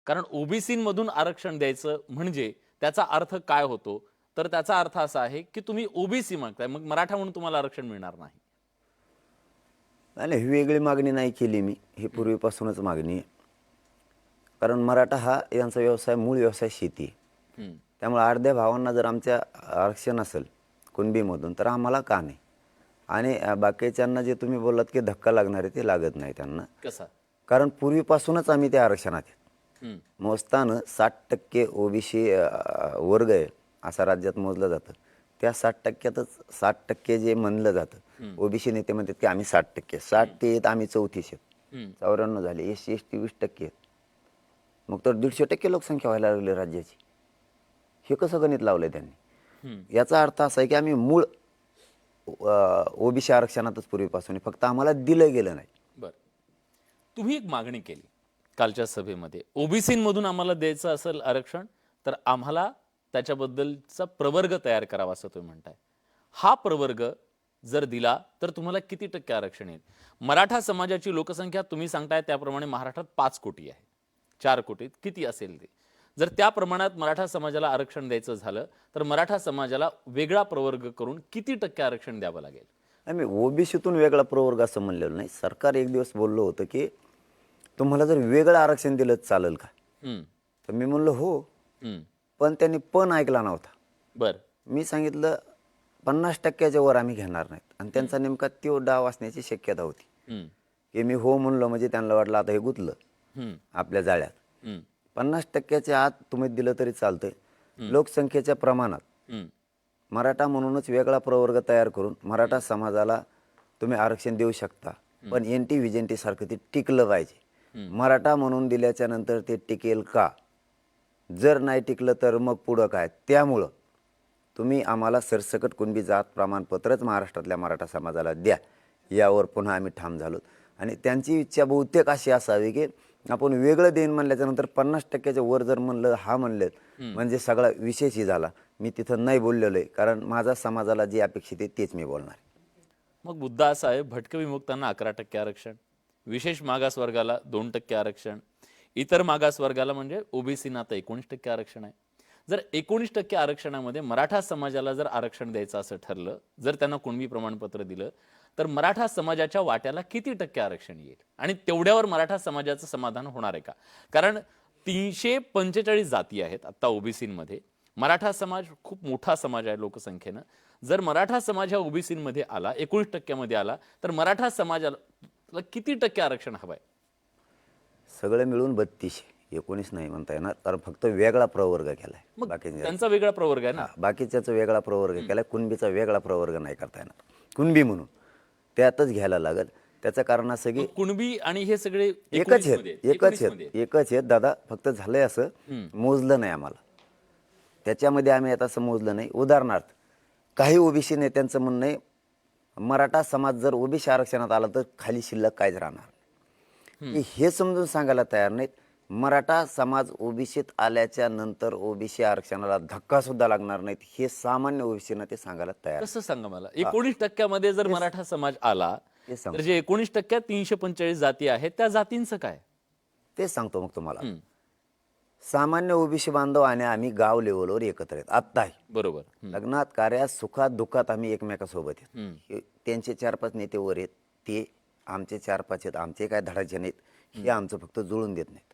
कारण ओबीसीमधून आरक्षण द्यायचं म्हणजे त्याचा अर्थ काय होतो? तर त्याचा अर्थ असा आहे की तुम्ही ओबीसी मागताय, मग मराठा म्हणून तुम्हाला आरक्षण मिळणार नाही. नाही, नाही, ही वेगळी मागणी नाही केली मी. ही पूर्वीपासूनच मागणी आहे. कारण मराठा हा यांचा व्यवसाय, मूळ व्यवसाय शेती आहे. हम्म. त्यामुळे अर्ध्या भावांना जर आमच्या आरक्षण असेल कुणबीमधून तर आम्हाला का नाही? आणि बाकीच्यांना जे तुम्ही बोललात की धक्का लागणार आहे, ते लागत नाही त्यांना. कसा? कारण पूर्वीपासूनच आम्ही त्या आरक्षणात आहेत. हम्म. मोजताना 60% ओबीसी वर्ग आहे असं राज्यात मोजलं जातं. त्या 60%तच 60% जे म्हणलं जातं, ओबीसी नेते म्हणतात की आम्ही 60%, 60 ते आहेत, आम्ही 34 आहेत, 94 झाले, एससी एसटी 20% आहेत. मग तर 150% लोकसंख्या व्हायला लागली राज्याची. हे कसं गणित लावलंय त्यांनी? याचा अर्थ असा आहे की आम्ही मूळ ओबीसी आरक्षणातच पूर्वीपासून आहे, फक्त आम्हाला दिलं गेलं नाही. बर, तुम्ही एक मागणी केली कालच्या सभेमध्ये, ओबीसीमधून आम्हाला द्यायचं असेल आरक्षण तर आम्हाला त्याच्याबद्दलचा प्रवर्ग तयार करावा असं तुम्ही म्हणताय. हा प्रवर्ग जर दिला तर तुम्हाला किती टक्के आरक्षण येईल? मराठा समाजाची लोकसंख्या तुम्ही सांगताय त्याप्रमाणे महाराष्ट्रात 5 कोटी आहे, 4 कोटी किती असेल ते. जर त्या प्रमाणात मराठा समाजाला आरक्षण द्यायचं झालं तर मराठा समाजाला वेगळा प्रवर्ग करून किती टक्के आरक्षण द्यावं लागेल? आम्ही ओबीसीतून वेगळा प्रवर्ग असं म्हणलेलं नाही. सरकार एक दिवस बोललं होतं की तुम्हाला जर वेगळं आरक्षण दिलं तर चालेल का? हम्म. तर मी म्हणलं हो. हम्म. पण त्यांनी पण ऐकला नव्हता. बर. मी सांगितलं 50%च्या वर आम्ही घेणार नाहीत. आणि त्यांचा नेमका तो डाव असण्याची शक्यता होती हम्म. की मी हो म्हणलं म्हणजे त्यांना वाटलं आता हे गुतलं हम्म. आपल्या जाळ्यात. हम्म. 50%च्या आत तुम्ही दिलं तरी चालतंय. लोकसंख्येच्या प्रमाणात हम्म. मराठा म्हणूनच वेगळा प्रवर्ग तयार करून मराठा समाजाला तुम्ही आरक्षण देऊ शकता. पण एनटी व्हिजेंटी सारखं ते टिकलं पाहिजे. मराठा म्हणून दिल्याच्या नंतर ते टिकेल का? जर नाही टिकलं तर मग पुढं काय? त्यामुळं तुम्ही आम्हाला सरसकट कुणबी जात प्रमाणपत्रच महाराष्ट्रातल्या मराठा समाजाला द्या. यावर पुन्हा आम्ही ठाम झालो. आणि त्यांची इच्छा बहुतेक अशी असावी की आपण वेगळं देईन म्हणल्याच्या नंतर 50%च्या वर जर म्हणलं हा म्हणलेत म्हणजे सगळा विषयही झाला. मी तिथं नाही बोललेलो आहे, कारण माझ्या समाजाला जे अपेक्षित आहे तेच मी बोलणार. मग मुद्दा असा आहे, भटक विमुक्तांना 11% आरक्षण, विशेष मागास वर्गाला 2% आरक्षण, इतर मागास वर्गाला म्हणजे ओबीसीना आता 19% आरक्षण आहे. जर 19% आरक्षणामध्ये मराठा समाजाला जर आरक्षण द्यायचं असं ठरलं, जर त्यांना कुणबी प्रमाणपत्र दिलं तर मराठा समाजाच्या वाट्याला किती टक्के आरक्षण येईल? आणि तेवढ्यावर मराठा समाजाचं समाधान होणार आहे का? कारण 345 जाती आहेत आता ओबीसीमध्ये. मराठा समाज खूप मोठा समाज आहे लोकसंख्येनं. जर मराठा समाज हा ओबीसीमध्ये आला, 19% आला, तर मराठा समाजाला किती टक्के आरक्षण हवंय? सगळं मिळून 32, 19 नाही म्हणता येणार, कारण फक्त वेगळा प्रवर्ग केलाय. मग त्यांचा वेगळा प्रवर्ग आहे ना. बाकीच्याचा वेगळा प्रवर्ग केलाय. कुणबीचा वेगळा प्रवर्ग नाही करता येणार. कुणबी म्हणून त्यातच घ्यायला लागेल. त्याचं कारण असं की मग कुणबी आणि हे सगळे एकच 19 आहेत, मध्ये, एकच 19 आहेत, मध्ये. एकच आहेत दादा. फक्त झालंय असं मोजलं नाही आम्हाला. त्याच्यामध्ये आम्ही आता असं मोजलं नाही. उदाहरणार्थ काही ओबीसी नेत्यांचं म्हणणं आहे मराठा समाज जर ओबीसी आरक्षणात आला तर खाली शिल्लक काहीच राहणार नाही. की हे समजून सांगायला तयार नाहीत. मराठा समाज ओबीसीत आल्याच्या नंतर ओबीसी आरक्षणाला धक्का सुद्धा लागणार नाहीत, हे सामान्य ओबीसीना ते सांगायला तयार. कसं सांगा मला? 19% जर मराठा समाज आला ते सांग तर जे 19% 345 जाती आहेत त्या जातींचं काय? तेच सांगतो मग तुम्हाला. सामान्य ओबीसी बांधव आणि आम्ही गाव लेवलवर एकत्र आहेत आत्ताही. बरोबर. लग्नात, कार्यात, सुखात, दुःखात आम्ही एकमेकासोबत आहेत. त्यांचे 4-5 नेते वर आहेत, ते आमचे 4-5 आहेत. आमचे काय धडाचे नाहीत, हे आमचं फक्त जुळून देत नाहीत.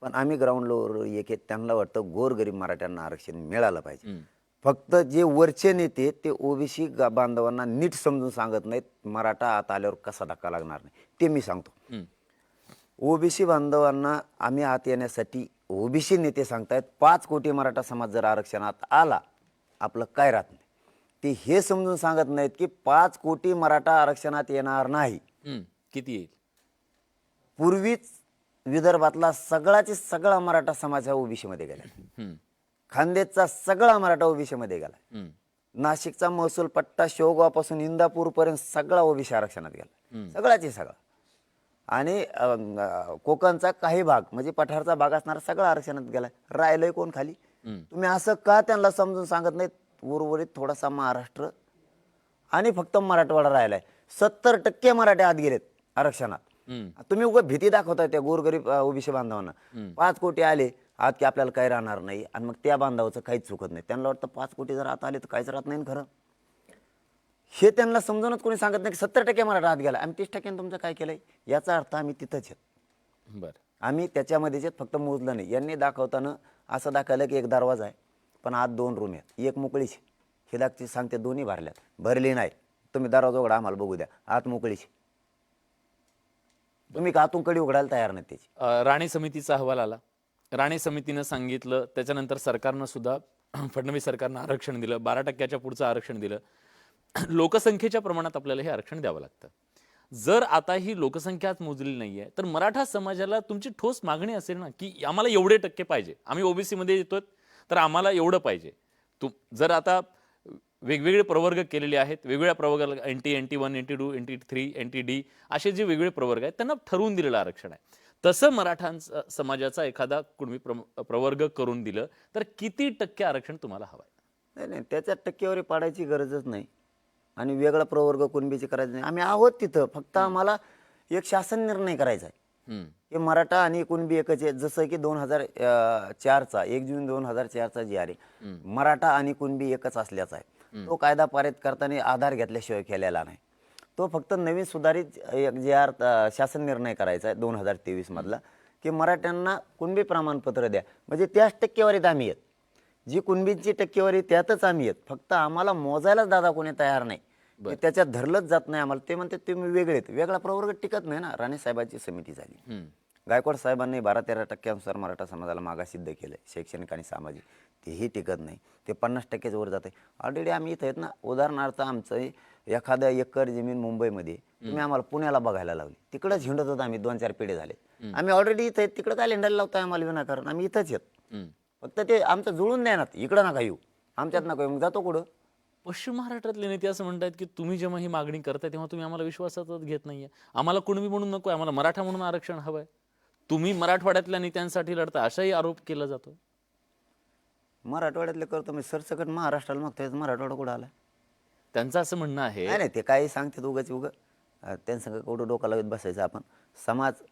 पण आम्ही ग्राउंड लेवलवर एक आहेत. त्यांना वाटतं गोरगरीब मराठ्यांना आरक्षण मिळालं पाहिजे. फक्त जे वरचे नेते ते ओबीसी बांधवांना नीट समजून सांगत नाहीत. मराठा आत आल्यावर कसा धक्का लागणार नाही ते मी सांगतो. ओबीसी बांधवांना आम्ही आत येण्यासाठी ओबीसी नेते सांगतायत 5 कोटी मराठा समाज जर आरक्षणात आला आपलं काय राहत नाही. ते हे समजून सांगत नाहीत की 5 कोटी मराठा आरक्षणात येणार नाही. किती येईल? पूर्वीच विदर्भातला सगळा मराठा समाज हा ओबीसी मध्ये गेला. खानदेशचा सगळा मराठा ओबीसी मध्ये गेला. नाशिकचा महसूल पट्टा शेवगावपासून इंदापूर पर्यंत सगळा ओबीसी आरक्षणात गेला. सगळा. आणि कोकणचा काही भाग म्हणजे पठारचा भाग असणारा सगळा आरक्षणात गेला. राहिलंय कोण खाली? तुम्ही असं का त्यांना समजून सांगत नाहीत? उर्वरित थोडासा महाराष्ट्र आणि फक्त मराठवाडा राहिलाय. 70% मराठे आत गेलेत आरक्षणात. तुम्ही उगा भीती दाखवताय त्या गोरगरीब ओबीसी बांधवांना. 5 कोटी आले आज की आपल्याला काही राहणार नाही आणि मग त्या बांधवाचं काहीच चुकत नाही. त्यांना वाटतं 5 कोटी जर आत आले तर काहीच राहत नाही ना खरं. हे त्यांना समजूनच कोणी सांगत नाही की 70% मराठा आत गेला, आम्ही 30% तुमचं काय केलंय, याचा अर्थ आम्ही तिथंच आहेत. बरं. आम्ही त्याच्यामध्येच आहेत, फक्त मोजलं नाही. यांनी दाखवताना असं दाखवलं की एक दरवाजा आहे पण आत 2 रूम आहेत, एक मोकळीची. हे दाखची सांगते दोन्ही भरल्यात, भरली नाही. तुम्ही दरवाजा उघडा आम्हाला बघू द्या, आत मोकळीची. तुम्ही का आतून कडी उघडायला तयार नाही त्याची. राणे समितीचा अहवाल आला. राणे समितीनं सांगितलं, त्याच्यानंतर सरकारनं सुद्धा फडणवीस सरकारनं आरक्षण दिलं, 12%च्या पुढचं आरक्षण दिलं. लोकसंख्येच्या प्रमाणात आपल्याला हे आरक्षण द्यावं लागतं. जर आता ही लोकसंख्याच मोजली नाहीये तर मराठा समाजाला तुमची ठोस मागणी असेल ना की आम्हाला एवढे टक्के पाहिजे, आम्ही ओबीसी मध्ये येतोय तर आम्हाला एवढं पाहिजे. जर आता वेगवेगळे प्रवर्ग केलेले आहेत, वेगवेगळ्या प्रवर्गाला NT1, NT2, NT3, NTD असे जे वेगवेगळे प्रवर्ग आहेत त्यांना ठरवून दिलेलं आरक्षण आहे. तसं मराठा समाजाचा एखादा कुणबी प्रवर्ग करून दिलं तर किती टक्के आरक्षण तुम्हाला हवंय? नाही नाही, त्याच्यात टक्केवारी पाडायची गरजच नाही आणि वेगळा प्रवर्ग कुणबीचे करायचं नाही. आम्ही आहोत तिथं, फक्त आम्हाला एक शासन निर्णय करायचा आहे की मराठा आणि कुणबी एकच आहे. जसं की 2004चा 1 जून 2004चा जी आहे, मराठा आणि कुणबी एकच असल्याचा आहे. तो कायदा पारित करताना आधार घेतल्याशिवाय केलेला नाही. तो फक्त नवीन सुधारित एक जे आर शासन निर्णय करायचा आहे 2023 मधला की मराठ्यांना कुणबी प्रमाणपत्र द्या, म्हणजे त्याच टक्केवारीत आम्ही आहेत. जी कुणबींची टक्केवारी त्यातच आम्ही आहेत, फक्त आम्हाला मोजायलाच दादा कोणी तयार नाही, त्याच्यात धरलंच जात नाही आम्हाला. ते म्हणते तुम्ही वेगळेत, वेगळा प्रवर्ग टिकत नाही ना. राणे साहेबांची समिती झाली, गायकवाड साहेबांनी 12-13% मराठा समाजाला मागासिद्ध केलंय शैक्षणिक आणि सामाजिक, तेही टिकत नाही. ते 50%च्या वर जाते. ऑलरेडी आम्ही इथं आहेत ना. उदाहरणार्थ आमचं एखादा एकर जमीन मुंबईमध्ये तुम्ही आम्हाला पुण्याला बघायला लावली, तिकडंच हिंडत होतो आम्ही. 2-4 पिढे झाले आम्ही ऑलरेडी इथं आहेत, तिकडं काय हिंडायला लावताय आम्हाला विनाकारण? आम्ही इथंच आहेत, फक्त ते आमचं जुळून द्या ना. इकडं नका येऊ, आमच्यात नका येऊ, मग जातो कुठं? पश्चिम महाराष्ट्रातले नेते असं म्हणतात की तुम्ही जेव्हा ही मागणी करताय तेव्हा तुम्ही आम्हाला विश्वासातच घेत नाहीये. आम्हाला कुणबी म्हणून नकोय, आम्हाला मराठा म्हणून आरक्षण हवंय. तुम्ही मराठवाड्यातल्या नेत्यांसाठी लढता असाही आरोप केला जातो. मराठवाड्यातले करतो मी सरसकट महाराष्ट्राला मागतोय, मराठवाडा कुठं आला? त्यांचं असं म्हणणं आहे. नाही नाही, ते काही सांगतात उगाच त्यांचं कुठं डोका लावत बसायचं आपण. समाज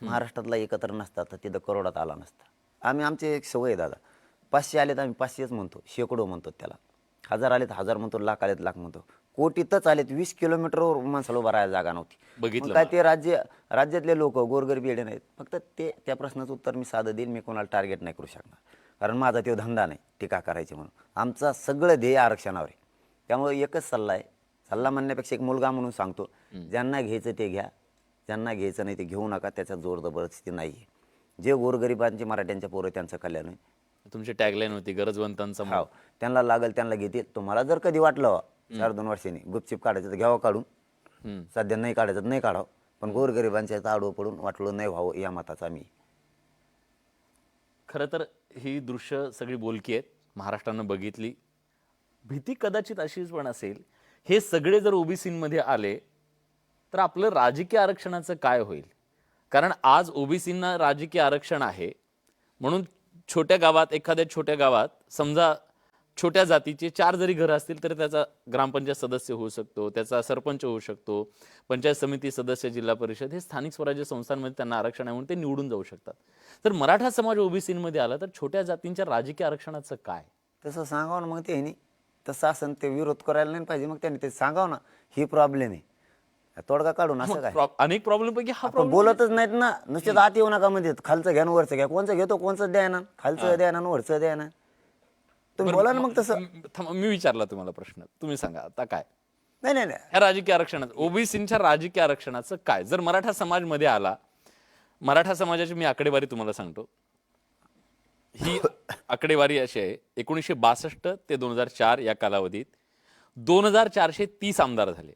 महाराष्ट्रातला एकत्र नसता तर तिथं करोडात आला नसता. आमची एक सवय आहे दादा, 500 आले तर आम्ही 500च म्हणतो, शेकडो म्हणतो त्याला. 1000 आले तर 1000 म्हणतो, लाख आले तर लाख म्हणतो. कोटीतच आलेत, 20 किलोमीटरवर माणसाला उभा राहायला जागा नव्हती. बघितलं काय ते राज्यातले लोक गोरगरीब येडे नाहीत. फक्त ते त्या प्रश्नाचं उत्तर मी साधं देईन, मी कोणाला टार्गेट नाही करू शकणार, कारण माझा तो धंदा नाही टीका करायची म्हणून. आमचा सगळं ध्येय आरक्षणावर आहे. त्यामुळे एकच सल्ला आहे, सल्ला म्हणण्यापेक्षा एक मुलगा म्हणून सांगतो, ज्यांना घ्यायचं ते घ्या, ज्यांना घ्यायचं नाही ते घेऊ नका. त्याच्यात जोर जबरदस्ती नाही आहे. जे गोरगरिबांचे मराठ्यांच्या पोरं त्यांचं कल्याण आहे. तुमची टॅगलाईन होती गरजवंतांचा हो, त्यांना लागेल त्यांना घेतील. तुम्हाला जर कधी वाटलं 4-2 वर्षांनी गुपचिप काढायचं तर घ्यावं काढून, सध्या नाही काढायचं तर नाही काढावं, पण गोरगरिबांच्या आडवं पडून वाटलं नाही व्हावं या मताचा मी. खरं तर ही दृश्य सगळी बोलकी आहेत, महाराष्ट्रानं बघितली. भीती कदाचित अशीच पण असेल, हे सगळे जर ओबीसीमध्ये आले तर आपलं राजकीय आरक्षणाचं काय होईल? कारण आज ओबीसींना राजकीय आरक्षण आहे म्हणून छोट्या गावात, एखाद्या छोट्या गावात समजा छोट्या जातीचे 4 जरी घरं असतील तर त्याचा ग्रामपंचायत सदस्य होऊ शकतो, त्याचा सरपंच होऊ शकतो, पंचायत समिती सदस्य, जिल्हा परिषद, हे स्थानिक स्वराज्य संस्थांमध्ये त्यांना आरक्षण आहे म्हणून ते निवडून जाऊ शकतात. तर मराठा समाज ओबीसीमध्ये आला तर छोट्या जातींच्या राजकीय आरक्षणाचं काय? तसं सांगावं ना मग त्यांनी. तसं असं ते विरोध करायला नाही पाहिजे. मग त्यांनी ते सांगावं ना, ही प्रॉब्लेम आहे, तोडगा काढून. असं काय अनेक प्रॉब्लेम पैकी हा आपण बोलतच नाहीत ना. नुसते आत येऊ नका म्हणजे खालचं घ्या वरचं घ्या. कोणचं घेतो, कोणचं द्या ना, खालचं द्या ना वरचं द्या ना. तुम्ही बोला ना मग तसं. मी विचारला तुम्हाला प्रश्न, तुम्ही सांगा आता काय? नाही नाही नाही, या राजकीय आरक्षणाचं, ओबीसीच्या राजकीय आरक्षणाचं काय? जर मराठा समाज मध्ये आला, मराठा समाजाची मी आकडेवारी तुम्हाला सांगतो. ही आकडेवारी अशी आहे, 1962 ते 2004 या कालावधीत 2430 आमदार झाले.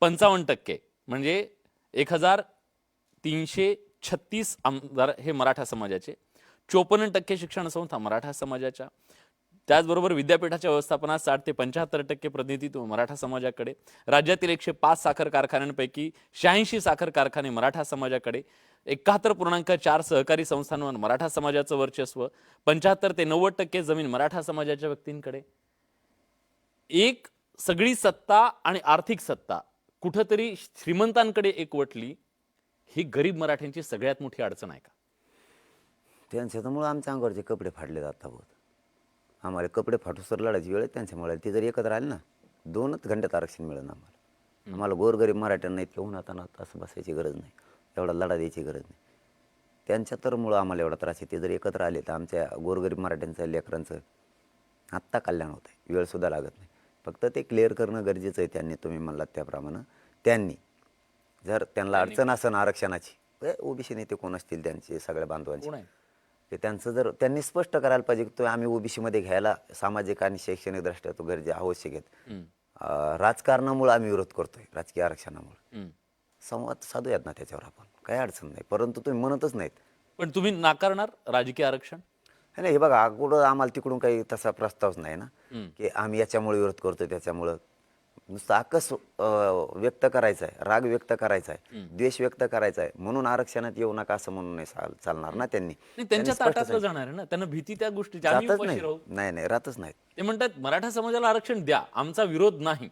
55% म्हणजे 1336 आमदार हे मराठा समाजाचे. 54% शिक्षण संस्था मराठा समाजाच्या. त्याचबरोबर विद्यापीठाच्या व्यवस्थापनात 60 ते 75% प्रतिनिधित्व मराठा समाजाकडे. राज्यातील 105 साखर कारखान्यांपैकी 86 साखर कारखाने मराठा समाजाकडे. 71.4 सहकारी संस्थांवर मराठा समाजाचं वर्चस्व. 75 ते 90% जमीन मराठा समाजाच्या व्यक्तींकडे. एक सगळी सत्ता आणि आर्थिक सत्ता कुठंतरी श्रीमंतांकडे एकवटली. ही गरीब मराठ्यांची सगळ्यात मोठी अडचण आहे का? त्यांच्यामुळे आमच्या अंगावरचे कपडे फाडले जातात बहुत आम्हाला कपडे फाटू सर लढायची वेळ आहे त्यांच्यामुळे ते जर एकत्र आले ना 2च घंट्यात आरक्षण मिळेल आम्हाला गोरगरीब मराठ्यांना इतक्या उन्हातानात असं बसायची गरज नाही एवढा लढा द्यायची गरज नाही त्यांच्या तर मुळं आम्हाला एवढा त्रास आहे ते जर एकत्र आले तर आमच्या गोरगरीब मराठ्यांचं लेकरांचं आत्ता कल्याण होतं आहे वेळसुद्धा लागत नाही फक्त ते क्लिअर करणं गरजेचं आहे त्यांनी तुम्ही म्हणलात त्याप्रमाणे त्यांनी जर त्यांना अडचण असेल आरक्षणाची ओबीसी नेते कोण असतील त्यांचे सगळ्या बांधवांचे कोण आहे? ते त्यांचं जर त्यांनी स्पष्ट करायला पाहिजे की तो आम्ही ओबीसीमध्ये घ्यायला सामाजिक आणि शैक्षणिक दृष्ट्या तो गरजे आवश्यक आहेत राजकारणामुळे आम्ही विरोध करतोय राजकीय आरक्षणामुळे संवाद साधूयात ना त्याच्यावर आपण काही अडचण नाही परंतु तुम्ही म्हणतच नाहीत पण तुम्ही नाकारणार राजकीय आरक्षण? है ना हे बघा अगोदर आम्हाला तिकडून काही तसा प्रस्तावच नाही ना की आम्ही याच्यामुळे विरोध करतोय त्याच्यामुळं नुसतं आकस व्यक्त करायचा आहे राग व्यक्त करायचा आहे द्वेष व्यक्त करायचा आहे म्हणून आरक्षणात येऊ नका असं म्हणून नाही चालणार ना त्यांनी नाही, त्यांच्या ताटातलं जाणार आहे ना त्यांना भीती त्या गोष्टीची आम्ही जातच उपाशी नाही राहू. नाही राहतच नाहीत ते म्हणतात मराठा समाजाला आरक्षण द्या आमचा विरोध नाही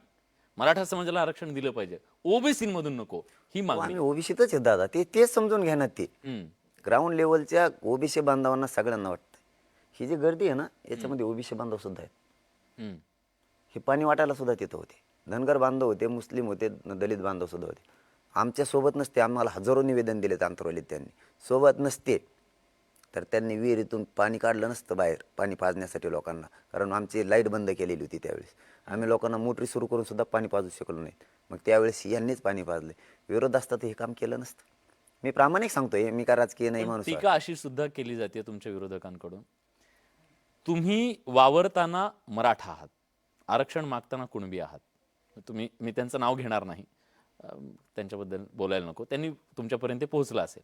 मराठा समाजाला आरक्षण दिलं पाहिजे ओबीसी मधून नको ही मागणी. आम्ही ओबीसीतच आहेत दादा तेच समजून घ्या ना ते ग्राउंड लेवलच्या ओबीसी बांधवांना सगळ्यांना वाटतं ही जी गर्दी आहे ना याच्यामध्ये ओबीसी बांधव सुद्धा आहेत हे पाणी वाटायला सुद्धा तिथं होते धनगर बांधव होते मुस्लिम होते दलित बांधव सुद्धा होते आमच्या सोबत नसते आम्हाला हजारो निवेदन दिलेत आंतरवलीत त्यांनी सोबत नसते तर त्यांनी विहिरीतून पाणी काढलं नसतं बाहेर पाणी पाजण्यासाठी लोकांना कारण आमची लाईट बंद केलेली होती त्यावेळेस आम्ही लोकांना मोटरी सुरू करून सुद्धा पाणी पाजू शकलो नाहीत मग त्यावेळेस यांनीच पाणी पाजले विरोध असता तर हे काम केलं नसतं मी प्रामाणिक सांगतोय मी का राजकीय नाही माणूस टीका अशी सुद्धा केली जाते तुमच्या विरोधकांकडून तुम्ही वावरताना मराठा आहात आरक्षण मागताना कुणबी आहात मी त्यांचं नाव घेणार नाही त्यांच्याबद्दल बोलायला नको त्यांनी तुमच्यापर्यंत पोहोचला असेल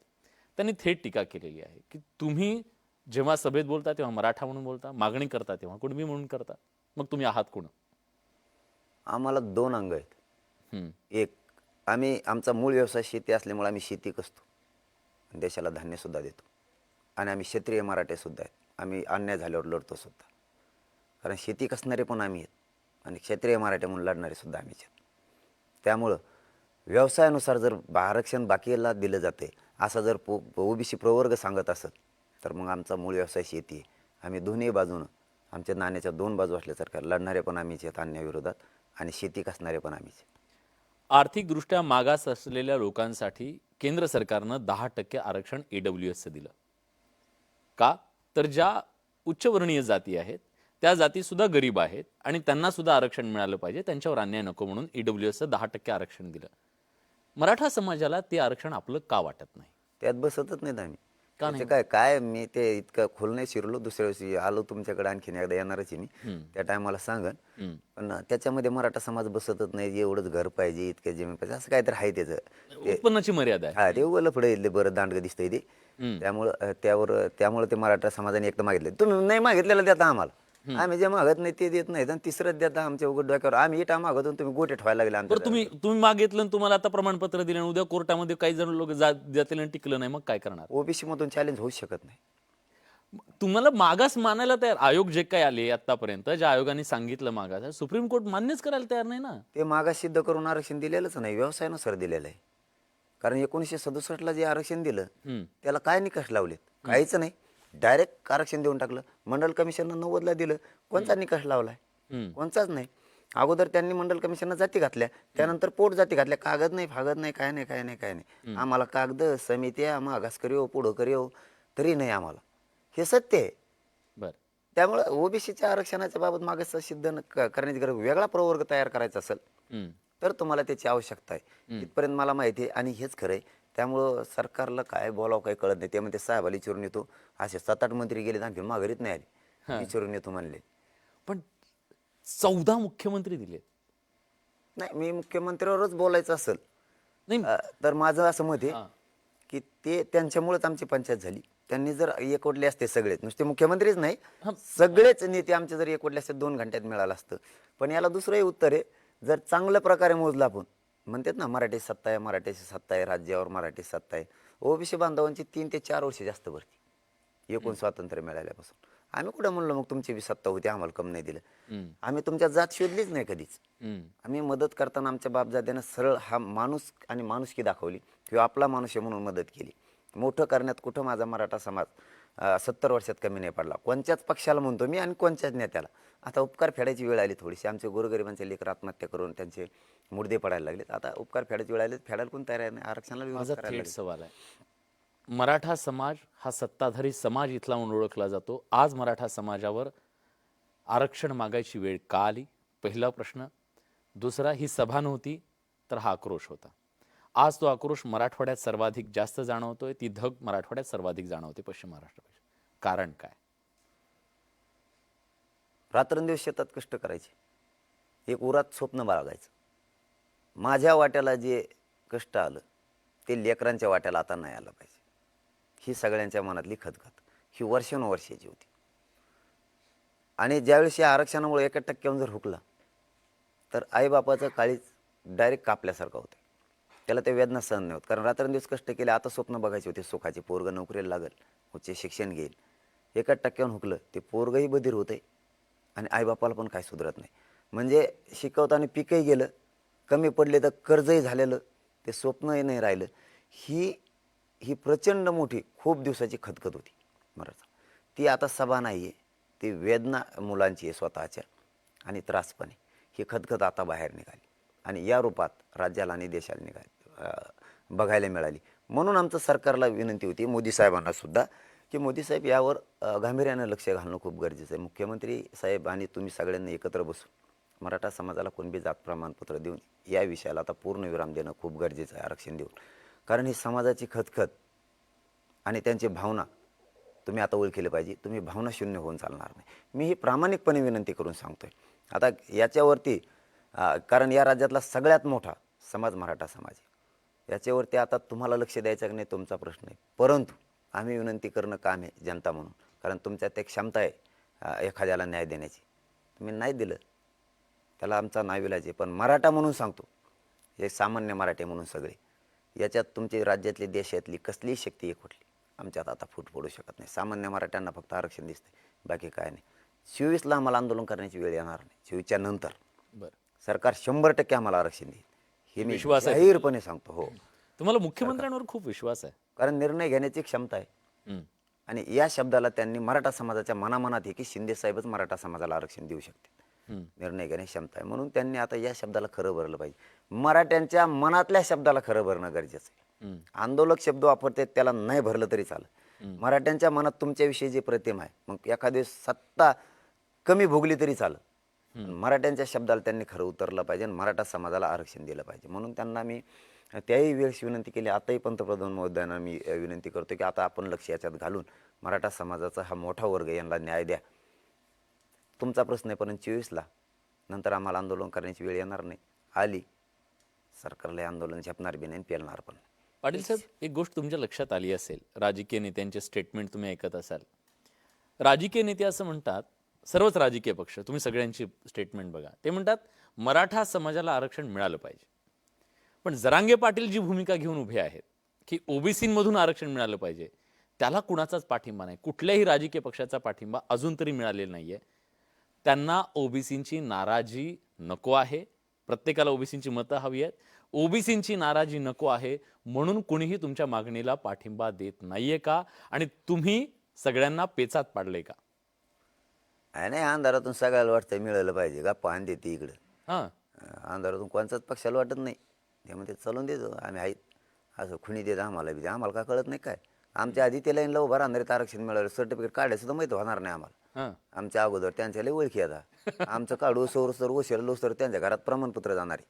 त्यांनी थेट टीका केलेली आहे की तुम्ही जेव्हा सभेत बोलता तेव्हा मराठा म्हणून बोलता मागणी करता तेव्हा कुणबी म्हणून करता मग तुम्ही आहात कोण? आम्हाला 2 अंग आहेत एक आमचा मूळ व्यवसाय शेती असल्यामुळे आम्ही शेती कसतो देशाला धान्य सुद्धा देतो आणि आम्ही क्षेत्रीय मराठे सुद्धा आहेत आम्ही अन्याय झाल्यावर लढतो सुद्धा कारण शेती कसणारे पण आम्ही आहेत आणि क्षेत्रीय मराठे म्हणून लढणारे सुद्धा आम्हीच आहेत त्यामुळं व्यवसायानुसार जर आरक्षण बाकीला दिलं जाते असा जर ओबीसी प्रवर्ग सांगत असत तर मग आमचा मूळ व्यवसाय शेती आहे आम्ही दोन्ही बाजूनं आमच्या नाण्याच्या 2 बाजू असल्यासारख्या लढणारे पण आम्हीच आहेत अन्यायाविरोधात आणि शेती कसणारे पण आम्हीच. आर्थिकदृष्ट्या मागास असलेल्या लोकांसाठी केंद्र सरकारनं 10% आरक्षण ईडब्ल्यूएसचं दिलं का तर ज्या उच्चवर्णीय जाती आहेत त्या जाती सुद्धा गरीब आहेत आणि त्यांना सुद्धा आरक्षण मिळालं पाहिजे त्यांच्यावर अन्याय नको म्हणून ईडब्ल्यूएसचं 10% आरक्षण दिलं. मराठा समाजाला ते आरक्षण आपलं का वाटत नाही? त्यात बसतच नाहीत आम्ही का त्याचे काय मी ते इतकं खोल नाही शिरलो दुसऱ्या दिवशी आलो तुमच्याकडे आणखीन एकदा येणारच आहे मी त्या टायमाला सांगन पण त्याच्यामध्ये मराठा समाज बसतच नाही एवढंच घर पाहिजे इतकं जमीन पाहिजे असं काहीतरी आहे त्याचं उत्पन्नाची मर्यादा आहे. हा ते उगलं पुढे येईल बरं दांडगं दिसतंय ते त्यामुळं त्यामुळे ते मराठा समाजाने एकदा मागितलं तुम्ही नाही मागितलेलं देता आम्हाला आम्ही जे मागत नाही ते देत नाहीत आणि तिसरंच देता आमच्या उघड डोक्यावर आम्ही इटा मागतो तुम्ही गोटे ठेवायला लागले बरं तुम्ही मागितलं आणि तुम्हाला आता प्रमाणपत्र दिलं आणि उद्या कोर्टामध्ये काही जण लोक जातील आणि टिकलं नाही मग काय करणार? ओबीसी मधून चॅलेंज होऊ शकत नाही. तुम्हाला मागास मानायला तयार आयोग जे काही आले आतापर्यंत ज्या आयोगाने सांगितलं मागास सुप्रीम कोर्ट मान्यच करायला तयार नाही ना. ते मागास सिद्ध करून आरक्षण दिलेलंच नाही व्यवसायानुसार दिलेलं आहे कारण 1967 जे आरक्षण दिलं त्याला काय निकष लावलेत काहीच नाही डायरेक्ट आरक्षण देऊन टाकलं मंडल कमिशननं 90ला दिलं कोणता निकष लावलाय कोणताच नाही अगोदर त्यांनी मंडल कमिशननं जाती घातल्या त्यानंतर पोट जाती घातल्या कागद नाही फागद नाही काय नाही काय नाही काय नाही आम्हाला कागद समित्या मागास करीव पुढं करीव तरी नाही आम्हाला हे सत्य आहे. बर त्यामुळे ओबीसीच्या आरक्षणाच्या बाबत मागास सिद्ध करण्याची गरज वेगळा प्रवर्ग तयार करायचा असेल तर तुम्हाला त्याची आवश्यकता आहे इथपर्यंत मला माहिती आहे आणि हेच खरं आहे. त्यामुळं सरकारला काय बोलावं काही कळत नाही त्यामध्ये साहेबाला विचारून येतो असे 7-8 मंत्री गेले आणखी माघारीत नाही आले विचारून येतो म्हणले पण 14 मुख्यमंत्री दिले नाही मी मुख्यमंत्र्यावरच बोलायचं असेल नाही तर माझं असं मत आहे की ते त्यांच्यामुळेच आमची पंचायत झाली त्यांनी जर एकवटले असते सगळेच नुसते मुख्यमंत्रीच नाही सगळेच नेते आमचे जर एकवटले असते 2 घंट्यात मिळालं असतं. पण याला दुसरंही उत्तर आहे जर चांगल्या प्रकारे मोजलं आपण म्हणतात ना मराठी सत्ता आहे मराठीची सत्ता आहे राज्यावर मराठी सत्ता आहे ओबीसी बांधवांची 3 ते 4 वर्ष जास्त भरती एकूण स्वातंत्र्य मिळाल्यापासून आम्ही कुठं म्हणलो मग तुमची बी सत्ता होती आम्हाला कम नाही दिलं आम्ही तुमच्या जात शोधलीच नाही कधीच आम्ही मदत करताना आमच्या बापजाद्यानं सरळ हा माणूस आणि माणुसकी दाखवली किंवा आपला माणूस आहे म्हणून मदत केली मोठं करण्यात कुठं माझा मराठा समाज 70 वर्षात कमी नाही पडला. कोणत्याच पक्षाला म्हणतो मी आणि कोणत्याच नेत्याला. आता उपकार फेडायची वेळ आली थोडीशी. आमचे गोरगरिबांचे लेकर आत्महत्या करून त्यांचे मुर्दे पडायला लागलेत. आता उपकार फेडायची वेळ आली, फेडायला कोण तयार नाही. आरक्षणाला विरोध माझा करायला थेट लागले. सवाल आहे, मराठा समाज हा सत्ताधारी समाज इथला म्हणून ओळखला जातो. आज मराठा समाजावर आरक्षण मागायची वेळ का आली? पहिला प्रश्न. दुसरा, ही सभा नव्हती तर हा आक्रोश होता. आज तो आक्रोश मराठवाड्यात सर्वाधिक जास्त जाणवतोय, ती धग मराठवाड्यात सर्वाधिक जाणवते पश्चिम महाराष्ट्रापेक्षा. कारण काय? रात्रंदिवस शेतात कष्ट करायचे, एक उरात स्वप्न बाळगायचं. माझ्या वाट्याला जे कष्ट आलं ते लेकरांच्या वाट्याला आता नाही आलं पाहिजे, ही सगळ्यांच्या मनातली खदखद ही वर्षानुवर्षाची होती. आणि ज्यावेळेस या आरक्षणामुळे 1% जर हुकला तर आईबापाचं काळीज डायरेक्ट कापल्यासारखं होतं. त्याला ते वेदना सहन नाही होत. कारण रात्रंदिवस कष्ट केले, आता स्वप्न बघायचे होते सुखाचे, पोरगं नोकरीला लागल, उच्च शिक्षण घेईल. 1% हुकलं ते पोरगंही बधीर होतंय आणि आईबापाला पण काय सुधरत नाही. म्हणजे शिकवताना पिकही गेलं, कमी पडले तर कर्जही झालेलं, ते स्वप्नही नाही राहिलं. ही ही प्रचंड मोठी खूप दिवसाची खदखद होती मराठा. ती आता सभा नाही आहे, ती वेदना मुलांची आहे स्वतःच्या आणि त्रासपणे. ही खदखद आता बाहेर निघाली आणि या रूपात राज्याला आणि देशाला बघायला मिळाली. म्हणून आमचं सरकारला विनंती होती, मोदी साहेबांना सुद्धा, की मोदी साहेब यावर गांभीर्यानं लक्ष घालणं खूप गरजेचं आहे. मुख्यमंत्री साहेब आणि तुम्ही सगळ्यांनी एकत्र बसून मराठा समाजाला कुणबी जात प्रमाणपत्र देऊन या विषयाला आता पूर्णविराम देणं खूप गरजेचं आहे, आरक्षण देऊन. कारण ही समाजाची खदखद आणि त्यांची भावना तुम्ही आता ओळखली पाहिजे. तुम्ही भावना शून्य होऊन चालणार नाही. मी ही प्रामाणिकपणे विनंती करून सांगतोय. आता याच्यावरती कारण या राज्यातला सगळ्यात मोठा समाज मराठा समाज आहे. याच्यावरती आता तुम्हाला लक्ष द्यायचं की नाही तुमचा प्रश्न आहे, परंतु आम्ही विनंती करणं काम आहे जनता म्हणून. कारण तुमच्यात एक क्षमता आहे एखाद्याला न्याय देण्याची. तुम्ही नाही दिलं त्याला आमचा नाईलाज आहे. पण मराठा म्हणून सांगतो, हे सामान्य मराठी म्हणून सगळे, याच्यात तुमची राज्यातली देशातली कसलीही शक्ती एकवटली आमच्यात आता फूट पडू शकत नाही. सामान्य मराठ्यांना फक्त आरक्षण दिसते, बाकी काय नाही. 24ला आम्हाला आंदोलन करण्याची वेळ येणार नाही. 24च्या नंतर बरं, सरकार 100% आम्हाला आरक्षण देईल, हे मी विश्वास आहे जाहीरपणे सांगतो. हो, तुम्हाला मुख्यमंत्र्यांवर खूप विश्वास आहे. कारण निर्णय घेण्याची क्षमता आहे. हम्म. आणि या शब्दाला त्यांनी मराठा समाजाच्या मनामनात आहे की शिंदे साहेबच मराठा समाजाला आरक्षण देऊ शकते, निर्णय घेण्याची क्षमता आहे. म्हणून त्यांनी आता या शब्दाला खरं भरलं पाहिजे. मराठ्यांच्या मनातल्या शब्दाला खरं भरणं गरजेचं आहे. आंदोलक शब्द वापरते त्याला नाही भरलं तरी चालेल. मराठ्यांच्या मनात तुमच्याविषयी जी प्रतिमा आहे, मग एखादी सत्ता कमी भोगली तरी चालेल, मराठ्यांच्या शब्दाला त्यांनी खरं उतरलं पाहिजे आणि मराठा समाजाला आरक्षण दिलं पाहिजे. म्हणून त्यांना मी त्याही वेळेस विनंती केली, आताही पंतप्रधान महोदयांना मी विनंती करतो की आता आपण लक्ष याच्यात घालून मराठा समाजाचा हा मोठा वर्ग यांना न्याय द्या. तुमचा प्रश्न आहे, पण 24ला नंतर आम्हाला आंदोलन करण्याची वेळ येणार नाही. आली सरकारला आंदोलन झेपणार बी नाही, पेलणार पण. पाटील साहेब, एक गोष्ट तुमच्या लक्षात आली असेल, राजकीय नेत्यांचे स्टेटमेंट तुम्ही ऐकत असाल. राजकीय नेते असं म्हणतात, सर्वच राजकीय पक्ष, तुम्ही सगळ्यांची स्टेटमेंट बघा, ते म्हणतात मराठा समाजाला आरक्षण मिळालं पाहिजे. पण जरांगे पाटील जी भूमिका घेऊन उभे आहेत की ओबीसीमधून आरक्षण मिळालं पाहिजे, त्याला कुणाचाच पाठिंबा नाही, कुठल्याही राजकीय पक्षाचा पाठिंबा अजून तरी मिळालेला नाहीये. त्यांना ओबीसींची नाराजी नको आहे, प्रत्येकाला ओबीसींची मतं हवी आहेत, ओबीसींची नाराजी नको आहे म्हणून कुणीही तुमच्या मागणीला पाठिंबा देत नाहीये का? आणि तुम्ही सगळ्यांना पेचात पाडले का? नाही, अंधारातून सगळ्याला वाटतं मिळालं पाहिजे, गप्पा आण देते इकडं. हां, अंधारातून कोणत्याच पक्षाला वाटत नाही, त्यामध्ये चालून देतो आम्ही आहेत असं खुणी देत आम्हाला बी. आम्हाला काय कळत नाही काय? आमच्या आधी ते लाईनला उभा राहणारे आरक्षण मिळालं, सर्टिफिकेट काढायचं सुद्धा माहिती होणार नाही आम्हाला. हां, आमच्या अगोदर त्यांच्या लई ओळखी आता. आमचं काढू सर ओशिरलो सर त्यांच्या घरात प्रमाणपत्र जाणारे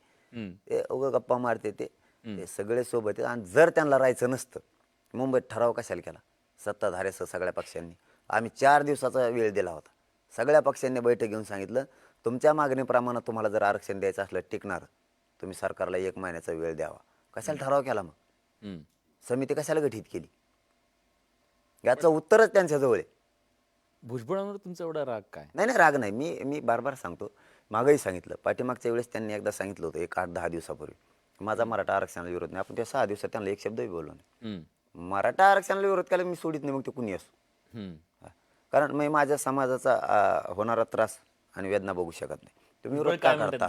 ते उगं गप्पा मारते ते सगळे सोबत आहेत. आणि जर त्यांना राहायचं नसतं, मुंबईत ठराव कशाला केला सत्ताधाऱ्यासह सगळ्या पक्षांनी? आम्ही 4 दिवसाचा वेळ दिला होता. सगळ्या पक्षांनी बैठक घेऊन सांगितलं, तुमच्या मागणीप्रमाणे तुम्हाला जर आरक्षण द्यायचं असलं टिकणार, तुम्ही सरकारला 1 महिन्याचा वेळ द्यावा. कशाला ठराव केला मग? समिती कशाला गठीत केली? याचं उत्तरच त्यांच्याजवळ आहे. भुजबळांवर तुमचा एवढा राग काय? नाही नाही, राग नाही. मी बार सांगतो, मागंही सांगितलं, पाठीमागच्या वेळेस त्यांनी एकदा सांगितलं होतं 8-10 दिवसापूर्वी, माझा मराठा आरक्षणाला विरोध नाही. आपण त्या 6 दिवसात त्यांना एक शब्दही बोललो नाही. मराठा आरक्षणाला विरोध केला मी सोडित नाही, मग ते कुणी असो. कारण मी माझ्या समाजाचा होणारा त्रास आणि वेदना बघू शकत नाही. तुम्ही विरोध काय करता?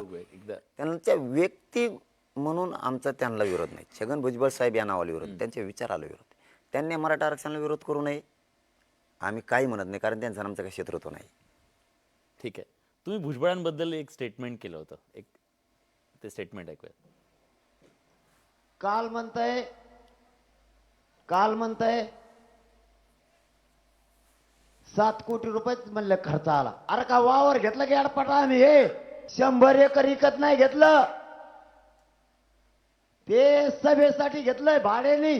त्यांच्या व्यक्ती म्हणून आमचा त्यांना विरोध नाही. छगन भुजबळ साहेब या नावाला विरोध, त्यांच्या विचाराला विरोध. त्यांनी मराठा आरक्षणाला विरोध करू नये, आम्ही काही म्हणत नाही, कारण त्यांचं आमचं काही शत्रुत्व नाही. ठीक आहे. तुम्ही भुजबळांबद्दल एक स्टेटमेंट केलं होतं, एक ते स्टेटमेंट ऐकूया. काल म्हणताय 7 कोटी रुपये म्हणलं खर्च आला. अरे का वावर घेतलं की अडपटा आम्ही हे 100 एकर विकत नाही घेतलं, ते सभेसाठी घेतलंय भाड्याने.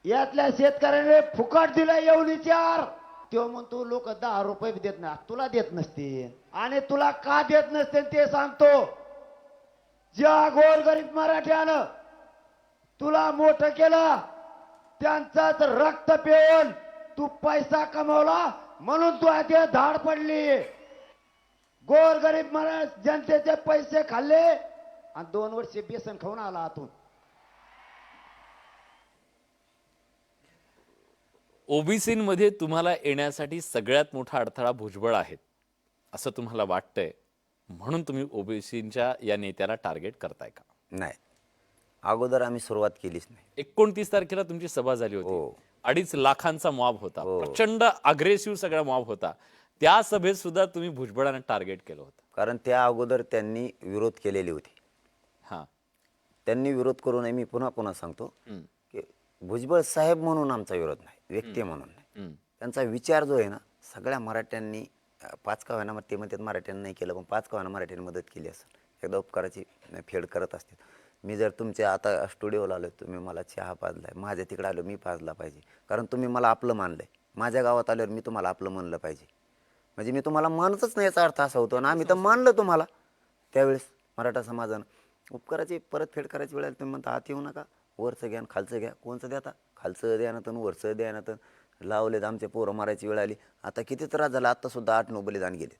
यातल्या शेतकऱ्याने फुकट दिलं येऊन विचार. तो म्हणतो लोक 10 रुपये बी देत नाही. तुला देत नसते, आणि तुला का देत नसते ते सांगतो. ज्या गोरगरीब मराठ्यानं तुला मोठं केलं, त्यांचाच रक्त पिऊन तू पैसा कमवला, म्हणून तू आता धाड पडली. गोरगरीब जनतेचे पैसे खाल्ले आणि 2 वर्ष बेसन खाऊन आला आतून. ओबीसीमध्ये तुम्हाला येण्यासाठी सगळ्यात मोठा अडथळा भुजबळ आहेत असं तुम्हाला वाटतंय, म्हणून तुम्ही ओबीसीच्या या नेत्याला टार्गेट करताय का? नाही, अगोदर आम्ही सुरुवात केलीच नाही. 29 तारखेला तुमची सभा झाली होती. हो. 2.5 लाखांचा मॉब होता, हो. प्रचंड अग्रेसिव्ह सगळा मॉब होता. त्या सभेत सुद्धा तुम्ही भुजबळांना टार्गेट केलं होतं. कारण त्या अगोदर त्यांनी विरोध केलेले होते. हा. त्यांनी विरोध करू नये. मी पुन्हा पुन्हा सांगतो की भुजबळ साहेब म्हणून आमचा विरोध नाही, व्यक्ती म्हणून नाही. त्यांचा विचार जो आहे ना, सगळ्या मराठ्यांनी 5 का होईना, ते म्हणतात मराठ्यांनी नाही केलं, पण 5 का होईना मराठ्यांनी मदत केली असेल. एकदा उपकाराची फेड करत असते. मी जर तुमच्या आता स्टुडिओला आलो, तुम्ही मला चहा पाजलाय, माझ्या तिकडे आलो मी पाजला पाहिजे, कारण तुम्ही मला आपलं मानलंय. माझ्या गावात आल्यावर मी तुम्हाला आपलं म्हणलं पाहिजे. म्हणजे मी तुम्हाला मानतच नाही याचा अर्थ असा होतो ना. आम्ही तर मानलं तुम्हाला त्यावेळेस मराठा समाजानं. उपकाराची परतफेड करायची वेळ आली, तुम्ही म्हणता आत येऊ नका, वरचं घ्या खालचं घ्या. कोणचं द्या? आता खालचं द्या ना, तर वरचं द्या ना. तर लावलेत आमचे पोरं मारायची वेळ आली. आता किती त्रास झाला, आत्ता सुद्धा 8-9 बलिदान गेले.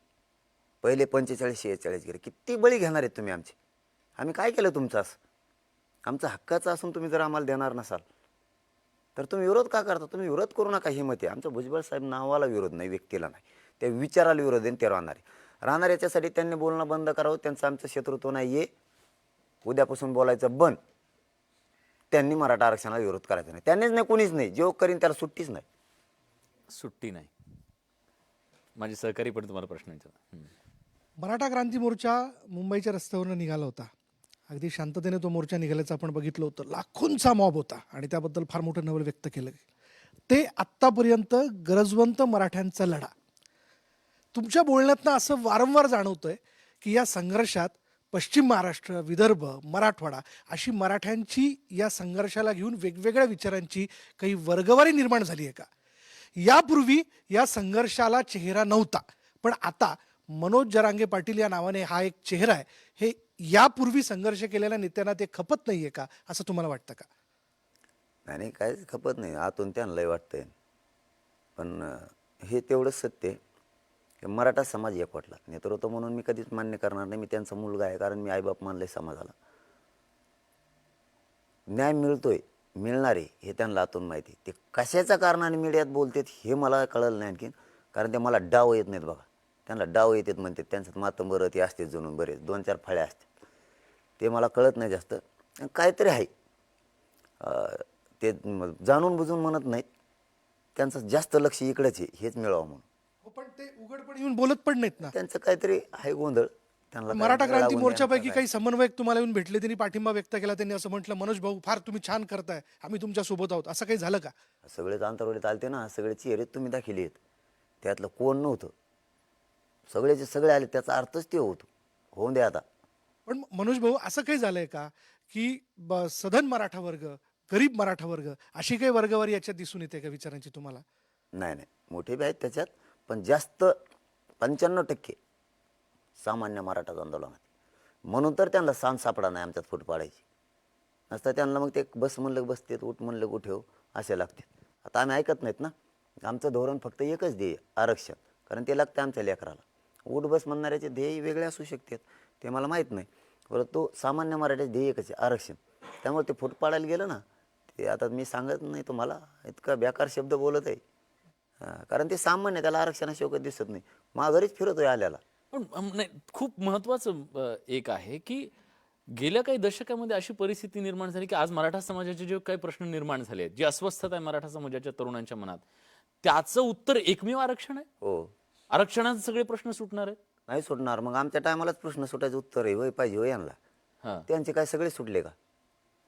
पहिले 45-46 गेले. किती बळी घेणार आहेत तुम्ही आमचे? आम्ही काय केलं तुमचं असं? आमचं हक्काचं असून तुम्ही जर आम्हाला देणार नसाल तर तुम्ही विरोध का करता? तुम्ही विरोध करू नका, ही मत आहे. आमचं भुजबळ साहेब नावाला विरोध नाही, व्यक्तीला नाही, त्या विचाराला विरोध आहे. ते राहणार याच्यासाठी त्यांनी बोलणं बंद करावं. त्यांचं आमचं शत्रुत्व नाही आहे. उद्यापासून बोलायचं बंद. त्यांनी मराठा आरक्षणाला विरोध करायचा नाही. त्यांनीच नाही, कोणीच नाही. जो करीन त्याला सुट्टीच नाही. सुट्टी नाही. माझे सहकारी पण तुम्हाला प्रश्न विचारतात. मराठा क्रांती मोर्चा मुंबईच्या रस्त्यावरून निघाला होता. अगदी शांततेने तो मोर्चा निघाल्याचं आपण बघितलं होतं. लाखोंचा मॉब होता आणि त्याबद्दल फार मोठं नवल व्यक्त केलं. ते आत्तापर्यंत गरजवंत मराठ्यांचा लढा. तुमच्या बोलण्यातनं असं वारंवार जाणवतंय की या संघर्षात पश्चिम महाराष्ट्र, विदर्भ, मराठवाडा अशी मराठ्यांची या संघर्षाला घेऊन वेगवेगळ्या विचारांची काही वर्गवारी निर्माण झाली आहे का? यापूर्वी या संघर्षाला चेहरा नव्हता, पण आता मनोज जरांगे पाटील या नावाने हा एक चेहरा आहे. हे यापूर्वी संघर्ष केलेल्या नेत्यांना ते खपत नाहीये का, असं तुम्हाला वाटतं का? नाही, काहीच खपत नाही. आतून त्यांना लय वाटतंय. पण हे तेवढंच सत्य आहे की मराठा समाज एकवटला. नेतृत्व म्हणून मी कधीच मान्य करणार नाही. मी त्यांचा मुलगा आहे, कारण मी आईबाप मानलंय समाजाला. न्याय मिळतोय, मिळणार आहे हे त्यांना आतून माहिती. ते कशाच्या कारणाने मीडियात बोलतात हे मला कळलं नाही आणखीन, कारण ते मला डाव येत नाहीत. बघा, त्यांना डाव येतात म्हणतात. त्यांच्यात मातंबर ते असते जणून बरेच 2-4 फळ्या असतात. ते मला कळत नाही जास्त. काहीतरी आहे, ते जाणून बुजून म्हणत नाहीत. त्यांचं जास्त लक्ष इकडेच आहे, हेच मिळावं म्हणून. पण ते उघडपणे येऊन बोलत पण नाहीत ना. त्यांचं काहीतरी आहे गोंधळ. त्यांना मराठा क्रांती मोर्चापैकी काही समन्वयक तुम्हाला येऊन भेटले, त्यांनी पाठिंबा व्यक्त केला, त्यांनी असं म्हटलं मनोज भाऊ फार तुम्ही छान करताय, आम्ही तुमच्या सोबत आहोत, असं काही झालं का? सगळेच आंतरवलीत आलते ना, सगळे चेहरे तुम्ही दाखिले आहेत. त्यातलं कोण नव्हतं, सगळेचे सगळे आले. त्याचा अर्थच ते होतो. होऊन दे आता. पण मनोज भाऊ असं काही झालंय का की सधन मराठा वर्ग, गरीब मराठा वर्ग अशी काही वर्गवारी याच्यात दिसून येते का विचारांची तुम्हाला? नाही, मोठे बी आहेत त्याच्यात, पण जास्त 95% सामान्य मराठा आंदोलनात. म्हणून तर त्यांना सांज सापडा नाही आमच्यात फूट पाडायची. नसतं त्यांना मग ते बस म्हणलं बसतेत, उठ म्हणलं उठेव असे लागतात. आता आम्ही ऐकत नाहीत ना. आमचं धोरण फक्त एकच ध्येय, आरक्षण. कारण ते लागतं आमच्या लेकराला. उठ बस म्हणणाऱ्याचे ध्येय वेगळे असू शकतात, ते मला माहीत नाही. परंतु सामान्य मराठ्याचे ध्येय एकच आहे, आरक्षण. त्यामुळे ते फूट पाडायला गेलं ना, ते आता मी सांगत नाही तुम्हाला, इतका बेकार शब्द बोलत आहे. कारण ते सामान्य, त्याला आरक्षणाशिवाय दिसत नाही. माघारीच फिरतोय आल्याला. पण नाही, खूप महत्वाचं एक आहे की गेल्या काही दशकामध्ये अशी परिस्थिती निर्माण झाली की आज मराठा समाजाचे जे काही प्रश्न निर्माण झाले आहेत, जी अस्वस्थता आहे मराठा समाजाच्या तरुणांच्या मनात, त्याचं उत्तर एकमेव आरक्षण आहे. हो, आरक्षणाचे सगळे प्रश्न सुटणार आहेत. नाही सुटणार. मग आमच्या टायमालाच प्रश्न सुटायचं उत्तर आहे होय पाहिजे होय यांना. हा. त्यांचे काय सगळे सुटले का?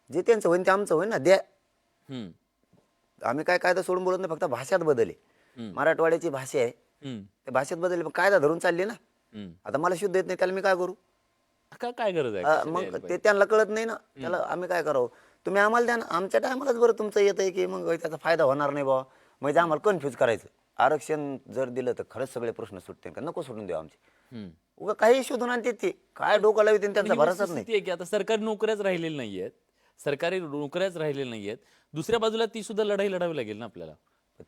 जे त्यांचं होईन ते आमचं होईन ना, द्या. हम्म. आम्ही काय कायदा सोडून बोलत नाही, फक्त भाषात बदल आहे. मराठवाड्याची भाषा आहे, हम्म. त्या भाषेत बदल पण कायदा धरून चालले ना. हम्म. आता मला शुद्ध येत नाही, त्याला मी काय करू? काय गरज आहे मग यायला ते पाहिजे? त्यांना कळत नाही ना, त्याला आम्ही काय करावं? तुम्ही आम्हाला द्या ना. आमच्या टायमालाच बरं तुमचं येत आहे की मग त्याचा फायदा होणार नाही बाबा, म्हणजे आम्हाला कन्फ्यूज करायचं. आरक्षण जर दिलं तर खरंच सगळे प्रश्न सुटते का? नको सुटून देऊ आमचे. हम्म. उगा काही शोधून आणते ते, काय डोकं लावते त्यांचा पण ही भरोसाच नाही. वस्तुस्थिती आहे की आता सरकारी नोकऱ्याच राहिलेल्या नाहीयेत. सरकारी नोकऱ्याच राहिलेल्या नाहीयेत. दुसऱ्या बाजूला ती सुद्धा लढाई लढावी लागेल ना आपल्याला.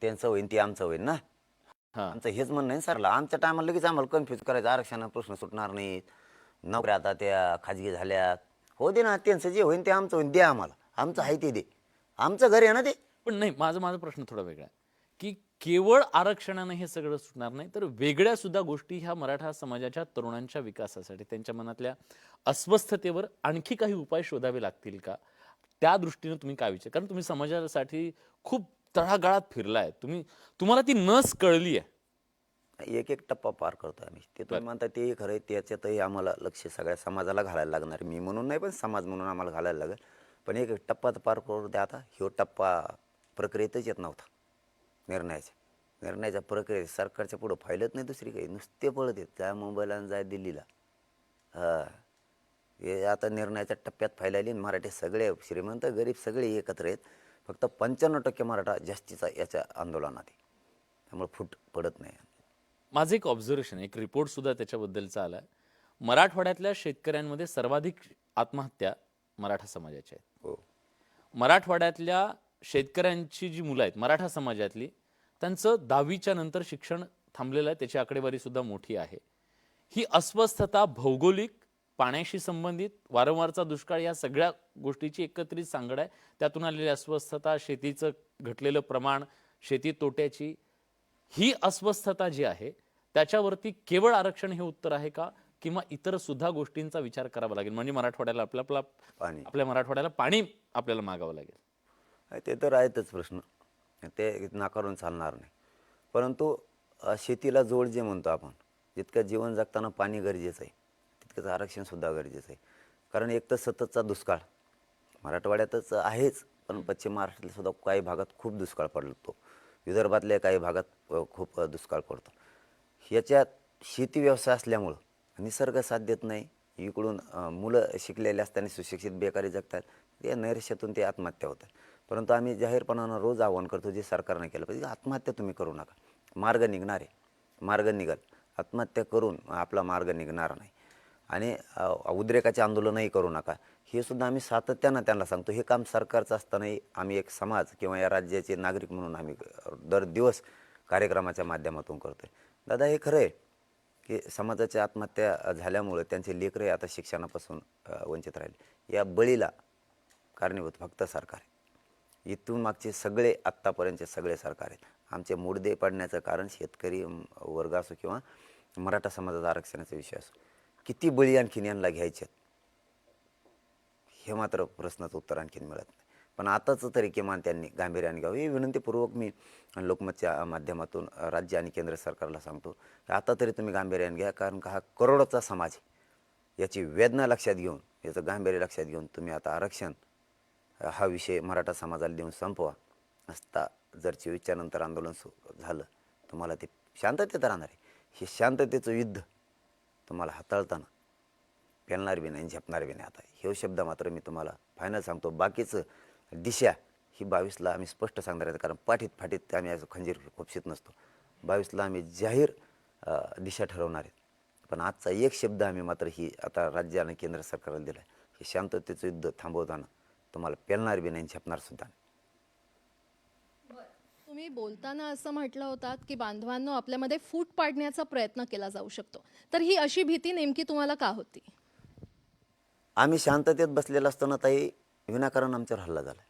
त्यांचं होईन ते आमचं होईन ना. हा. आमचं हेच म्हणणं आहे सरला. आमच्या टायमाला लगेच आम्हाला कन्फ्यूज करायचं, आरक्षण प्रश्न सुटणार नाहीत, नोकऱ्या आता त्या खाजगी झाल्यात. हो दे ना, त्यांचं जे होईन ते आमचं होईन, द्या आम्हाला. आमचं आहे ते दे, आमचं घर आहे ना ते. पण नाही, माझा प्रश्न थोडा वेगळा आहे की केवळ आरक्षणाने हे सगळं सुटणार नाही, तर वेगळ्या सुद्धा गोष्टी ह्या मराठा समाजाच्या तरुणांच्या विकासासाठी, त्यांच्या मनातल्या अस्वस्थतेवर आणखी काही उपाय शोधावे लागतील का? त्या दृष्टीने तुम्ही काय विचार, कारण तुम्ही समाजासाठी खूप तळागाळात फिरलाय, तुम्हाला ती नस कळली आहे. एक एक टप्पा पार करतो आम्ही. ते तुम्ही म्हणता ते खरं आहे, त्याच्यातही आम्हाला लक्ष सगळ्या समाजाला घालायला लागणार. मी म्हणून नाही, पण समाज म्हणून आम्हाला घालायला लागेल. पण एक एक टप्पा तर पार करू द्या. आता ह्यो टप्पा प्रक्रियेतच येत नव्हता निर्णयाच्या प्रक्रियेत. सरकारच्या पुढं फायलत नाही दुसरी काही, नुसते पळत येत, जा मुंबईला आणि जा दिल्लीला. हा, हे आता निर्णयाच्या टप्प्यात फायलायली. मराठी सगळे श्रीमंत गरीब सगळे एकत्र आहेत. फक्त 95% मराठा जास्तीचा याच्या आंदोलनात आहे, त्यामुळे फूट पडत नाही. माझं एक ऑब्झर्वेशन, एक रिपोर्ट सुद्धा त्याच्याबद्दलचा आलाय. मराठवाड्यातल्या शेतकऱ्यांमध्ये सर्वाधिक आत्महत्या मराठा समाजाच्या आहेत. हो, मराठवाड्यातल्या शेतकऱ्यांची जी मुलं आहेत मराठा समाजातली, त्यांचं 10वीच्या नंतर शिक्षण थांबलेलं आहे. त्याची आकडेवारी सुद्धा मोठी आहे. ही अस्वस्थता भौगोलिक, पाण्याशी संबंधित, वारंवारचा दुष्काळ, या सगळ्या गोष्टीची एकत्रित सांगड आहे. त्यातून आलेली अस्वस्थता, शेतीचं घटलेलं प्रमाण, शेती तोट्याची ही अस्वस्थता जी आहे, त्याच्यावरती केवळ आरक्षण हे उत्तर आहे का, किंवा इतर सुद्धा गोष्टींचा विचार करावा लागेल? म्हणजे मराठवाड्याला पाणी आपल्या मराठवाड्याला पाणी आपल्याला मागावं लागेल. ते तर आहेतच प्रश्न, ते नाकारून चालणार नाही. परंतु शेतीला जोड जे म्हणतो आपण, जितकं जीवन जगताना पाणी गरजेचं आहे, तितकंच आरक्षणसुद्धा गरजेचं आहे. कारण एक तर सततचा दुष्काळ मराठवाड्यातच आहेच, पण पश्चिम महाराष्ट्रातल्या सुद्धा काही भागात खूप दुष्काळ पडतो. विदर्भातल्या काही भागात खूप दुष्काळ पडतो. ह्याच्यात शेती व्यवसाय असल्यामुळं निसर्ग साथ देत नाही. इकडून मुलं शिकलेले असताना सुशिक्षित बेकारी जगतात, या नैराश्यातून ते आत्महत्या होतात. परंतु आम्ही जाहीरपणानं रोज आव्हान करतो, जे सरकारने केलं पाहिजे, आत्महत्या तुम्ही करू नका. मार्ग निघणार आहे, मार्ग निघाल. आत्महत्या करून आपला मार्ग निघणार नाही. आणि उद्रेकाचे आंदोलनही करू नका, हे सुद्धा आम्ही सातत्यानं त्यांना सांगतो. हे काम सरकारचं असतानाही आम्ही एक समाज किंवा या राज्याचे नागरिक म्हणून आम्ही दर दिवस कार्यक्रमाच्या माध्यमातून करतो आहे. दादा, हे खरं आहे की समाजाच्या आत्महत्या झाल्यामुळे त्यांचे लेकरं आता शिक्षणापासून वंचित राहिले. या बळीला कारणीभूत फक्त सरकार आहे. इथून मागचे सगळे आत्तापर्यंतचे सगळे सरकार आहेत. आमचे मुडदे पडण्याचं कारण शेतकरी वर्ग असो किंवा मराठा समाजाचा आरक्षणाचा विषय असो, किती बळी आणखीन यांना घ्यायचे हे मात्र प्रश्नाचं उत्तर आणखीन मिळत नाही. पण आताच तरी किमान त्यांनी गांभीर्याने घ्यावं, ही विनंतीपूर्वक मी लोकमतच्या माध्यमातून राज्य आणि केंद्र सरकारला सांगतो की आता तरी तुम्ही गांभीर्याने घ्या. कारण का हा करोडोचा समाज आहे, याची वेदना लक्षात घेऊन, याचं गांभीर्य लक्षात घेऊन तुम्ही आता आरक्षण हा विषय मराठा समाजाला देऊन संपवा. असता जर 24च्या नंतर आंदोलन झालं, तुम्हाला ते शांततेत राहणार आहे. हे शांततेचं युद्ध तुम्हाला हाताळताना पेलणार बी नाही, झेपणार बी नाही. आता हे शब्द मात्र मी तुम्हाला फायनल सांगतो. बाकीचं दिशा ही 22ला आम्ही स्पष्ट सांगणार आहे, कारण पाठीत फाटीत आम्ही असं खंजीर खोपशीत नसतो. 22ला आम्ही जाहीर दिशा ठरवणार आहेत. पण आजचा एक शब्द आम्ही मात्र ही आता राज्य आणि केंद्र सरकारला दिला आहे, हे शांततेचं युद्ध थांबवताना तुम्हाला पेलणार बी नाही, झेपणार सुद्धा नाही. तुम्ही बोलताना असं म्हटलं होतात की बांधवांनो, आपल्यामध्ये फूट पाडण्याचा प्रयत्न केला जाऊ शकतो, तर ही अशी भीती नेमकी तुम्हाला का होती? आम्ही शांततेत बसलेलं असताना ताई विनाकारण आमच्यावर हल्ला झाला.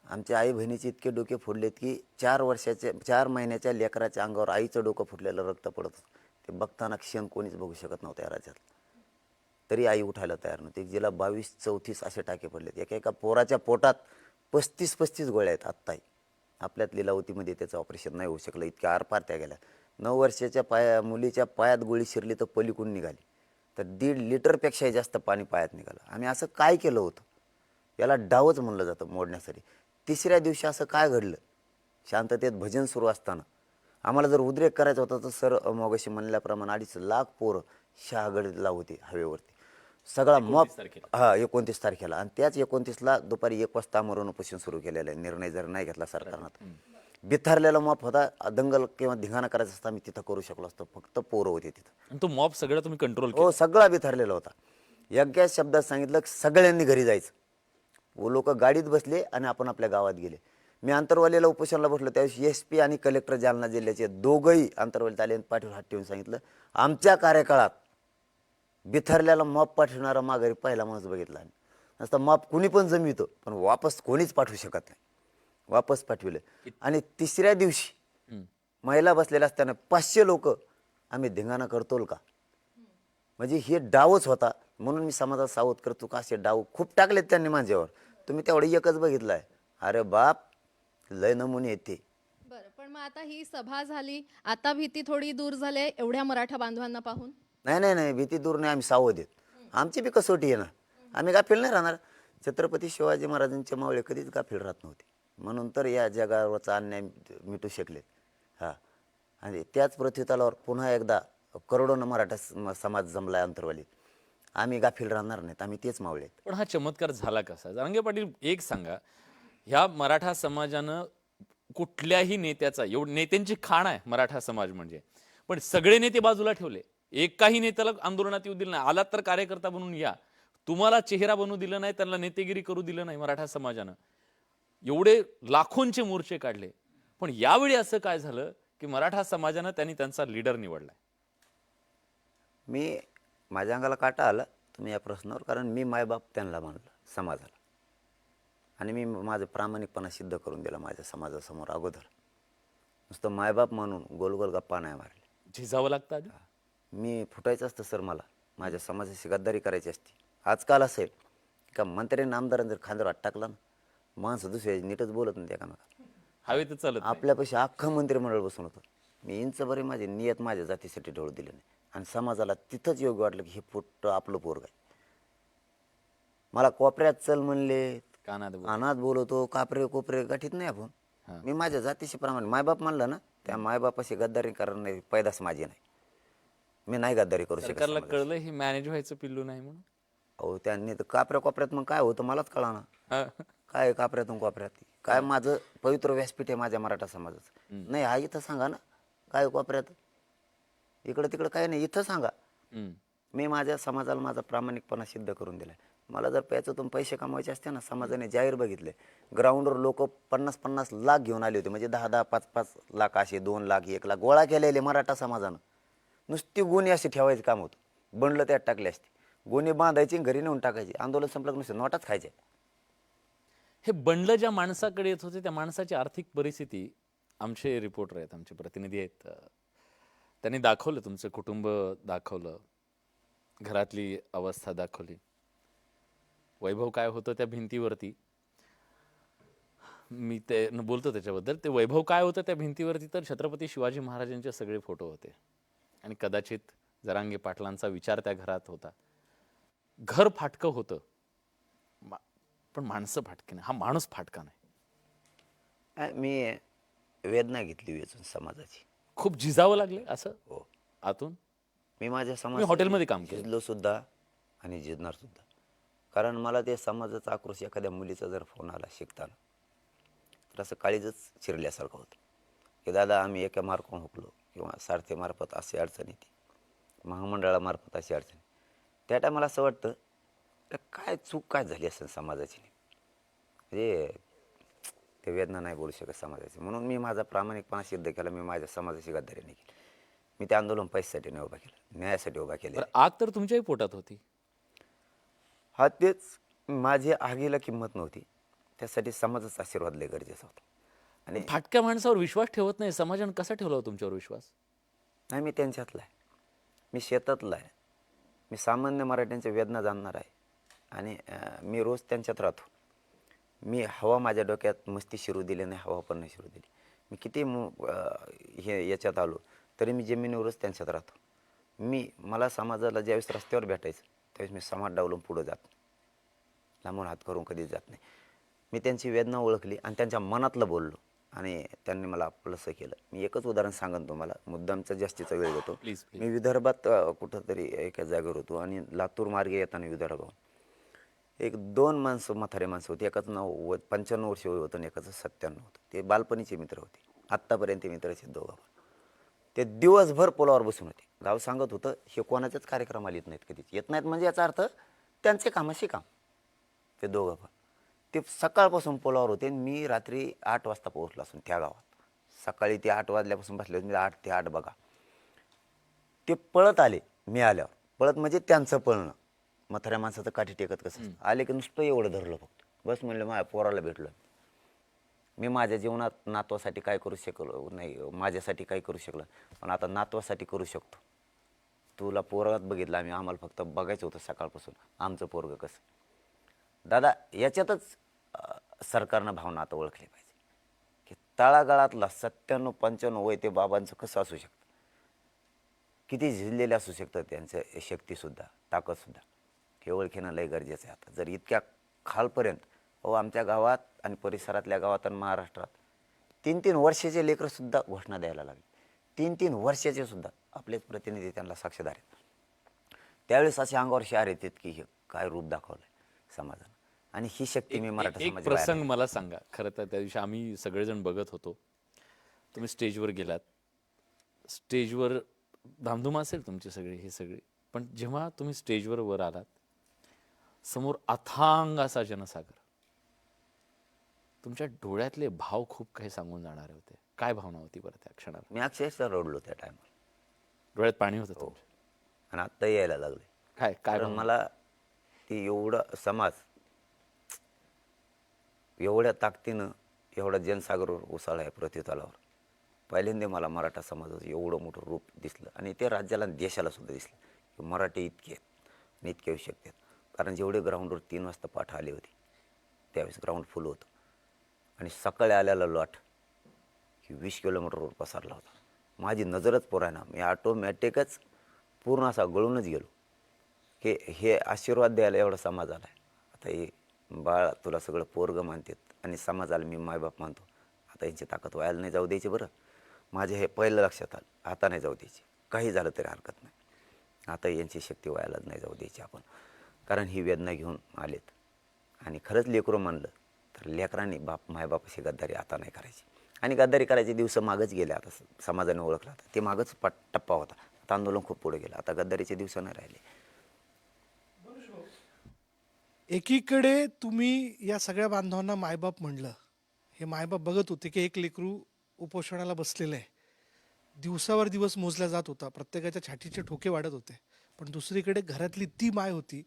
आमच्या आई बहिणीचे इतके डोके फोडलेत की 4 महिन्याच्या लेकराच्या अंगावर आईचं डोकं फुटलेलं रक्त पडत होतं. ते बघताना क्षण कोणीच बघू शकत नव्हतं या राज्यात. तरी आई उठायला तयार नव्हती. जिला 22-34 असे टाके पडलेत. एका पोराच्या पोटात 35 गोळ्या आहेत आत्ताही. आपल्यात लीलावतीमध्ये त्याचं ऑपरेशन नाही होऊ शकलं, इतक्या आरपार त्या गेल्या. 9 वर्षाच्या मुलीच्या पायात गोळी शिरली तर पलीकडून निघाली. तर 1.5 लिटरपेक्षाही जास्त पाणी पायात निघालं. आम्ही असं काय केलं होतं, याला डावच म्हणलं जातं मोडण्यासाठी. तिसऱ्या दिवशी असं काय घडलं, शांततेत भजन सुरू असताना आम्हाला जर उद्रेक करायचा होता तर सर मगाशी म्हणल्याप्रमाणे 2.5 लाख पोरं शहागडला होती हवेवरती. सगळा मॉप 29 तारखेला, आणि त्याच 29ला दुपारी 1 वाजता आमरण उपोषण सुरू केलेलं आहे. निर्णय जर नाही घेतला सरकारनं तर. बिथरलेला मॉप होता, दंगल किंवा धिंगाणा करायचा असता आम्ही तिथं करू शकलो असतो, फक्त पोरं होते तिथं. आणि तो मॉब सगळं तुम्ही कंट्रोल हो, सगळा बिथरलेला होता. एकाच शब्दात सांगितलं सगळ्यांनी घरी जायचं. वो लोक गाडीत बसले आणि आपण आपल्या गावात गेले. मी आंतरवालीला उपोषणाला बसलो त्यावेळेस SP आणि कलेक्टर जालना जिल्ह्याचे दोघंही आंतरवालीत आले आणि पाठीवर हात ठेवून सांगितलं, आमच्या कार्यकाळात बिथरल्याला मॉप पाठवणारा माघारी पहिला माणूस बघितला आम्ही. नसता मॉप कुणी पण जमितो, पण वापस कोणीच पाठवू शकत नाही. वापस पाठविले. आणि तिसऱ्या दिवशी महिला बसलेल्या असताना 500 लोक आम्ही धिंगाणा करतोल का, म्हणजे हे डावच होता. म्हणून मी समाजात सावध करतो का असे डाव खूप टाकलेत त्यांनी माझ्यावर. तुम्ही तेवढं एकच बघितलंय, अरे बाप लय नमुने येते. बरं, पण मग आता ही सभा झाली, आता भीती थोडी दूर झाली आहे एवढ्या मराठा बांधवांना पाहून? नाही, भीती दूर नाही, आम्ही सावध आहेत. आमची बी कसोटी आहे ना, आम्ही गाफील नाही राहणार. छत्रपती शिवाजी महाराजांचे मावळे कधीच गाफील राहत नव्हते, म्हणून तर या जगावरचा अन्याय मिटू शकले. हा, आणि त्याच पृथ्वीतलावर पुन्हा एकदा करोडोनं मराठा समाज जमलाय अंतरवालीत. आम्ही गाफील राहणार नाहीत, आम्ही तेच मावळे आहेत. पण हा चमत्कार झाला कसा? जरांगे पाटील, एक सांगा, ह्या मराठा समाजानं कुठल्याही नेत्याचा, नेत्यांची खाण आहे मराठा समाज म्हणजे, पण सगळे नेते बाजूला ठेवले. एकाही नेत्याला आंदोलनात येऊ दिलं नाही. आलात तर कार्यकर्ता बनून या, तुम्हाला चेहरा बनवू दिलं नाही, त्यांना नेतेगिरी करू दिलं नाही मराठा समाजानं. एवढे लाखोंचे मोर्चे काढले, पण यावेळी असं काय झालं की मराठा समाजानं त्यांनी त्यांचा लीडर निवडलाय? मी माझ्या अंगाला काटा आला तुम्ही या प्रश्नावर, कारण मी मायबाप त्यांना मानलं समाजाला, आणि मी माझं प्रामाणिकपणा सिद्ध करून दिला माझ्या समाजासमोर अगोदर. नुसतं मायबाप म्हणून गोलगोल गप्पा नाही मारले. झिजावं लागतं आधी. मी फुटायचं असतं सर, मला माझ्या समाजाशी गद्दारी करायची असती. आजकाल असेल का मंत्र्यांनी आमदारांनी जर खांद्यावर हात टाकला ना, माणसं दुसऱ्या नीटच बोलत नाही एकामेकाला. हवे तर चालत नाही. आपल्यापाशी अख्खं मंत्रिमंडळ बसून होतं. मी इंच बरे माझी नियत माझ्या जातीसाठी ढवळू दिली नाही, आणि समाजाला तिथंच योग्य वाटलं की हे पोट आपलं पोरग आहे. मला कोपऱ्यात चल म्हणले, कानात बोलवतो, कापरे कोपरे गाठीत नाही आपण. मी माझ्या जातीशी प्रमाणे मायबाप म्हणलं ना, त्या मायबापाशी गद्दारी करणार पैदास माझी नाही. मी नाही गद्दारी करू शकत. सरकारला कळलं हे मॅनेज व्हायचं पिल्लू नाही म्हणून. अहो, त्यांनी तर कापऱ्या कोपऱ्यात मग काय होतं मलाच कळाना. काय कापऱ्यातून कोपऱ्यात काय माझं पवित्र व्यासपीठ आहे माझ्या मराठा समाजाचं. नाही, हा इथं सांगा ना, काय कोपऱ्यात इकडं तिकडं काय नाही, इथं सांगा. मी माझ्या समाजाला माझा प्रामाणिकपणा सिद्ध करून दिलाय. मला जर प्यायचं पैसे कमवायचे असते ना, समाजाने जाहीर बघितले, ग्राउंडवर लोक 50-50 लाख घेऊन आले होते, म्हणजे 10-10, 5-5 लाख असे 2 लाख 1 लाख गोळा केलेले मराठा समाजानं. नुसती गुन्हे असे ठेवायचं काम होतं. बंडलं त्यात टाकले असते, गुन्हे बांधायची घरी नेऊन टाकायचे, आंदोलन संपलं नुसतं नोटाच खायचे. हे बंडलं ज्या माणसाकडे येत होते त्या माणसाची आर्थिक परिस्थिती, आमचे रिपोर्टर आहेत, आमचे प्रतिनिधी आहेत, त्यांनी दाखवलं, तुमचं कुटुंब दाखवलं, घरातली अवस्था दाखवली, वैभव काय होतं त्या भिंतीवरती. मी ते बोलतो त्याच्याबद्दल. ते वैभव काय होतं त्या भिंतीवरती, तर छत्रपती शिवाजी महाराजांचे सगळे फोटो होते, आणि कदाचित जरांगे पाटलांचा विचार त्या घरात होता. घर फाटकं होतं, पण माणसं फाटकी नाही. हा माणूस फाटका नाही. मी वेदना घेतली वेचून समाजाची. खूप झिजावं लागले असं हो, आतून. मी माझ्या मी हॉटेलमध्ये काम केलं. झिजलो सुद्धा आणि झिजणार सुद्धा, कारण मला ते समाजाचा आक्रोश, एखाद्या मुलीचा जर फोन आला शिकताना, तर असं काळीजच चिरल्यासारखं होतं की दादा आम्ही एका मार्फत हुकलो, किंवा सारथीमार्फत अशी अडचण येते, महामंडळामार्फत अशी अडचण. त्या टायमाला असं वाटतं काय चूक काय झाली असेल समाजाची, म्हणजे ते वेदना नाही बोलू शकत समाजाची. म्हणून मी माझा प्रामाणिकपणा सिद्ध केला. मी माझ्या समाजाची गद्दारी नाही केली. मी ते आंदोलन पैशासाठी नाही उभा केलं, न्यायासाठी उभा केलं. आग तर तुमच्याही पोटात होती. हा, तेच माझी आगीला किंमत नव्हती, त्यासाठी समाजाचा आशीर्वाद लय गरजेचा होता. आणि फाटक्या माणसावर विश्वास ठेवत नाही समाजाने, कसा ठेवला तुमच्यावर विश्वास? नाही, मी त्यांच्यातला आहे, मी शेतातला आहे, मी सामान्य मराठ्यांच्या वेदना जाणणार आहे, आणि मी रोज त्यांच्यात राहतो. मी हवा माझ्या डोक्यात मस्ती शिरू दिली नाही, हवा पण नाही शिरू दिली. मी किती हे याच्यात आलो तरी मी जमिनीवरच त्यांच्यात राहतो. मला समाजाला ज्यावेळेस रस्त्यावर भेटायचं त्यावेळेस मी समाज डावलून पुढं जात नाही, लांबून हात करून कधीच जात नाही. मी त्यांची वेदना ओळखली आणि त्यांच्या मनातलं बोललो आणि त्यांनी मला आपलंसं केलं. मी एकच उदाहरण सांगेन तुम्हाला, मुद्दामचा जास्तीचा वेळ घेतो. Please, please. मी विदर्भात कुठंतरी एका जागेवर होतो आणि लातूर मार्गे येताना विदर्भाहून एक 2 माणसं, म्हातारे माणसं होती. एकाचं नाव 95 वर्ष वय होतं आणि एकाचं 97 होतं. ते बालपणीचे मित्र होते, आत्तापर्यंत मित्र आहेत दोघं पण. ते दिवसभर पोलावर बसून होते. गाव सांगत होतं हे कोणाच्याच कार्यक्रमाला येत नाहीत, कधीच येत नाहीत. म्हणजे याचा अर्थ त्यांचे कामाशी काम. ते दोघं पण ते सकाळपासून पोलावर होते. मी रात्री 8 वाजता पोहोचलो असून त्या गावात. सकाळी ते 8 वाजल्यापासून बसले होते. मी 8 ते 8 बघा. ते पळत आले. मी आल्यावर पळत म्हणजे त्यांचं पळणं. म्हाताऱ्या माणसाचं काठी टेकत कसं असतं. आले की नुसतं एवढं धरलं फक्त. बस म्हणलं माझ्या पोराला भेटलं. मी माझ्या जीवनात नातवासाठी काय करू शकलो नाही, माझ्यासाठी काय करू शकलं, पण आता नातवासाठी करू शकतो. तुला पोरात बघितलं आम्ही, आम्हाला फक्त बघायचं होतं सकाळपासून आमचं पोरगं कसं. दादा याच्यातच सरकारनं भावना आता ओळखली पाहिजे की तळागाळातला 97-95 वय ते बाबांचं कसं असू शकतं, किती झिजलेले असू शकतं त्यांचं शक्तीसुद्धा, ताकदसुद्धा. हे ओळखणं लय गरजेचं आहे आता. जर इतक्या खालपर्यंत आमच्या गावात आणि परिसरातल्या गावात आणि महाराष्ट्रात 3-3 वर्षाचे लेकरंसुद्धा घोषणा द्यायला लागले. 3-3 वर्षाचे सुद्धा आपलेच प्रतिनिधी त्यांना साक्षीदार आहेत. त्यावेळेस असे अंगावर शहार येतात की हे काय रूप दाखवलंय समाजानं. आणि ही शक्ती मी मराठा एक समाजाला प्रसंग मला सांगा. खरं तर त्या दिवशी आम्ही सगळेजण बघत होतो, तुम्ही स्टेजवर गेलात. स्टेजवर धामधूम असेल तुमची सगळी, हे सगळे, पण जेव्हा तुम्ही स्टेजवर वर आलात, समोर अथांग असा जनसागर, तुमच्या डोळ्यातले भाव खूप काही सांगून जाणारे होते. काय भावना होती बरं त्या क्षणाला? मी अक्षरशः रडलो त्या टायमाला. डोळ्यात पाणी होतं तुमच्या? आणि आत्ता यायला लागले. काय काय कारण भावना? मला ती एवढं समाज एवढ्या ताकदीनं एवढा जनसागरवर उसळला आहे प्रतितलावर. पहिल्यांदा मला मराठा समाजाचं एवढं मोठं रूप दिसलं आणि ते राज्याला आणि देशाला सुद्धा दिसलं की मराठी इतके आहेत आणि इतके येऊ शकतात. कारण जेवढे ग्राउंडवर 3 वाजता पाठ आले होते त्यावेळेस ग्राउंड फुल होतं आणि सकाळी आलेला लॉट की 20 किलोमीटरवर पसरला होता. माझी नजरच पोरायना, मी ऑटोमॅटिकच पूर्ण असा गळूनच गेलो की हे आशीर्वाद द्यायला एवढा समाज आला आहे. आता हे बाळ तुला सगळं पोरगं मानतात आणि समाजाला मी मायबाप मानतो. आता यांची ताकद व्हायला नाही जाऊ द्यायची. बरं माझे हे पहिलं लक्षात आलं, आता नाही जाऊ द्यायची. काही झालं तरी हरकत नाही, आता यांची शक्ती व्हायलाच नाही जाऊ द्यायची आपण. कारण ही वेदना घेऊन आलेत आणि खरंच लेकरं मानलं तर लेकरांनी मायबापाशी गद्दारी आता नाही करायची. आणि गद्दारी करायचे दिवस मागच गेले. आता समाजाने ओळखला होता ते मागच टप्पा होता. आता आंदोलन खूप पुढे गेलं. आता गद्दारीचे दिवस नाही राहिले. एकीकडे तुम्ही या सगळ्या बांधवांना मायबाप म्हणलं. हे मायबाप बघत होते की एक लेकरू उपोषणाला बसलेलं आहे. दिवसावर दिवस मोजला जात होता, प्रत्येकाच्या छातीचे ठोके वाढत होते. पण दुसरीकडे घरातली ती माय होती,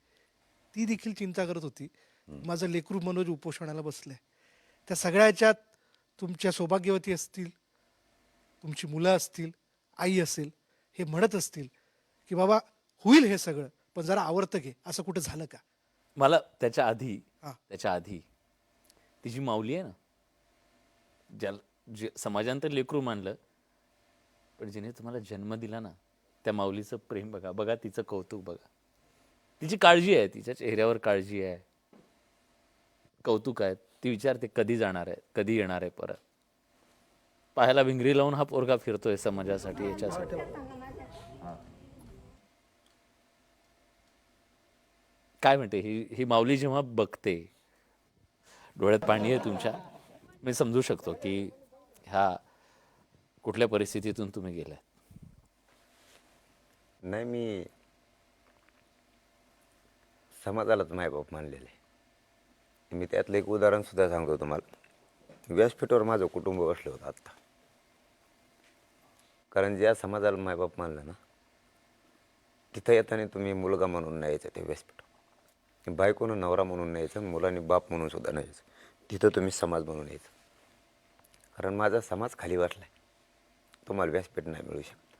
ती देखील चिंता करत होती, माझं लेकरू मनोज उपोषणाला बसलंय. त्या सगळ्याच्यात तुमच्या सौभाग्यवती असतील, तुमची मुलं असतील, आई असेल, हे म्हणत असतील की बाबा होईल हे सगळं, पण जरा आवर्त घे. असं कुठं झालं का? मला हा. त्याच्या आधी ती जी माऊली आहे ना, जे समाजानं तर लेकरू मानलं, पण जिने तुम्हाला जन्म दिला ना, त्या माऊलीचं प्रेम बघा, बघा तिचं कौतुक बघा, तिची काळजी आहे, तिच्या चेहऱ्यावर काळजी आहे, कौतुक आहे. ती विचारते कधी जाणार आहे, कधी येणार आहे परत. पायाला भिंगरी लावून हा पोरगा फिरतोय समाजासाठी, याच्यासाठी. काय म्हणते ही माऊली जेव्हा बघते, डोळ्यात पाणी आहे तुमच्या. मी समजू शकतो की ह्या कुठल्या परिस्थितीतून तुम्ही गेलाय. नाही, मी समाजालाच मायबाप मानलेलं आहे. मी त्यातलं एक उदाहरणसुद्धा सांगतो तुम्हाला. व्यासपीठावर माझं कुटुंब बसलं होतं आत्ता. कारण ज्या समाजाला मायबाप मानलं ना, तिथं येताना तुम्ही मुलगा म्हणून नाही यायचं. ते व्यासपीठ बायकोनं नवरा म्हणून नाही यायचं, मुलांनी बाप म्हणून सुद्धा नाही यायचं. तिथं तुम्ही समाज म्हणून यायचं. कारण माझा समाज खाली वाटला आहे, तुम्हाला व्यासपीठ नाही मिळू शकत.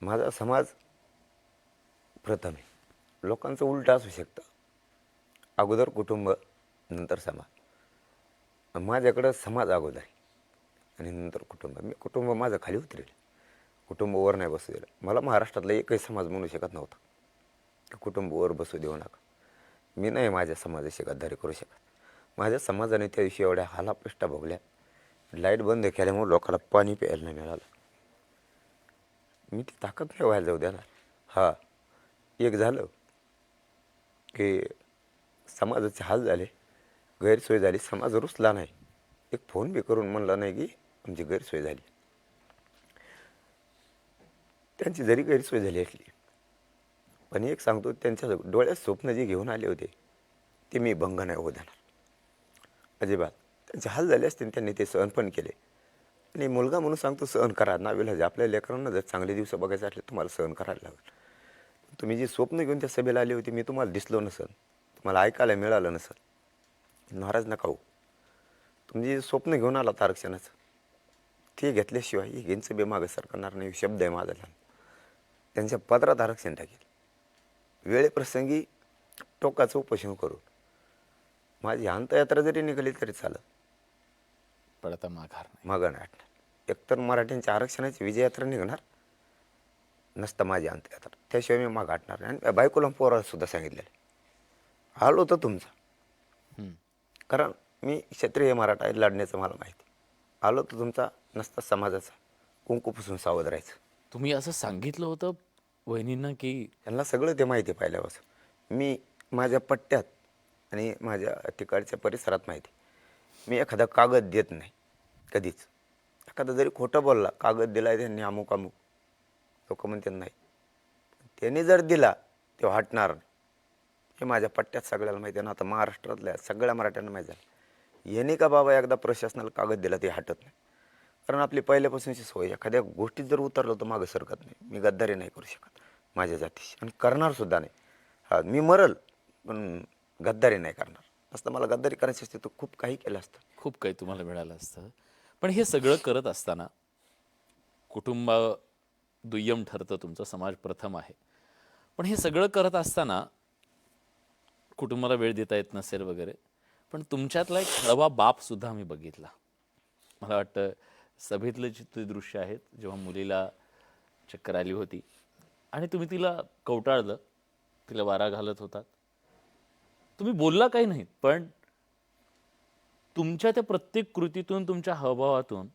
माझा समाज प्रथम आहे. लोकांचं उलटं असू शकतं. अगोदर कुटुंब नंतर समाज. माझ्याकडं समाज अगोदर आहे आणि नंतर कुटुंब. मी कुटुंब माझं खाली उतरेल, कुटुंब वर नाही बसू दिलं. मला महाराष्ट्रातला एकही समाज म्हणू शकत नव्हता की कुटुंब वर बसू देऊ नका. मी नाही माझ्या समाजाशी गद्दारी करू शकत. माझ्या समाजाने त्या दिवशी एवढ्या हालापेष्टा भोगल्या. लाईट बंद केल्यामुळे लोकांना पाणी प्यायला नाही मिळालं. मी ती ताकद नाही व्हायला जाऊ देणार. हा, एक झालं की समाजाचे हाल झाले, गैरसोय झाली, समाज रुसला नाही. एक फोन बी करून म्हणला नाही की आमची गैरसोय झाली. त्यांची जरी गैरसोय झाली असली, पण एक सांगतो, त्यांच्या डोळ्यात स्वप्न जे घेऊन आले होते ते मी भंग नाही होऊ देणार अजिबात. त्यांचे हाल झाले असते, त्यांनी ते सहन पण केले. आणि मुलगा म्हणून सांगतो, सहन करा. नाविलाज आपल्या लेकरांना जर चांगले दिवस बघायचे असले तुम्हाला सहन करायला लागेल. तुम्ही जी स्वप्न घेऊन त्या सभेला आली होती, मी तुम्हाला दिसलो नसेल, तुम्हाला ऐकायला मिळालं नसेल, नाराज नका हो. तुम्ही जे स्वप्न घेऊन आलात आरक्षणाचं, ते घेतल्याशिवाय यांचं बे मागं सरकणार नाही. शब्द आहे माझा. त्यांच्या पदरात आरक्षण टाकेल. वेळेप्रसंगी टोकाचं उपोषण करू. माझी अंतयात्रा जरी निघाली तरी चालत, पण आता माघार नाही. मागं नाही हटणार. एकतर मराठ्यांच्या आरक्षणाची विजयात्रा निघणार, नसतं माझी अंतयात्रा. त्याशिवाय मी मागं हटणार नाही. आणि बायकोला पोराला सुद्धा सांगितलेलं, आलो तर तुमचा. कारण मी क्षत्रिय मराठा आहे, लढण्याचं मला माहिती. आलो तर तुमचा, नसता समाजाचा. कुंकूपासून सावध राहायचं. तुम्ही असं सांगितलं होतं वहिनींना की त्यांना सगळं ते माहिती आहे पहिल्यापासून. मी माझ्या पट्ट्यात आणि माझ्या तिकडच्या परिसरात माहिती, मी एखादा कागद देत नाही कधीच. एखादा जरी खोटं बोलला, कागद दिला आहे त्यांनी अमुक अमुक, लोक म्हणतात नाही, त्यांनी जर दिला ते हटणार नाही. हे माझ्या पट्ट्यात सगळ्याला माहिती आहे ना. आता महाराष्ट्रातल्या सगळ्या मराठ्यांना माहीत झालं, याने का बाबा एकदा प्रशासनाला कागद दिला ते हटत नाही. कारण आपली पहिल्यापासूनची सोय, एखाद्या गोष्टीत जर उतरलो तर मागं सरकत नाही. मी गद्दारी नाही करू शकत माझ्या जातीशी, आणि करणार सुद्धा नाही. हा, मी मरल पण गद्दारी नाही करणार. असतं मला गद्दारी करायची असते तर खूप काही केलं असतं. खूप काही तुम्हाला मिळालं असतं. पण हे सगळं करत असताना कुटुंब दुय्यम ठरतं, तुमचा समाज प्रथम आहे. पण हे सगळं करत असताना कुटुंबाला वेळ देता येत नसेल वगैरे, पण तुमच्यातला एक हळवा बाप सुद्धा आम्ही बघितला. मला वाटतं सभेतले जे दृश्य आहेत, जेव्हा मुलीला चक्कर आली होती आणि तुम्ही तिला कवटाळलं, तिला वारा घालत होतात. तुम्ही बोलला काही नाही, पण तुमच्या त्या प्रत्येक कृतीतून, तुमच्या हावभावातून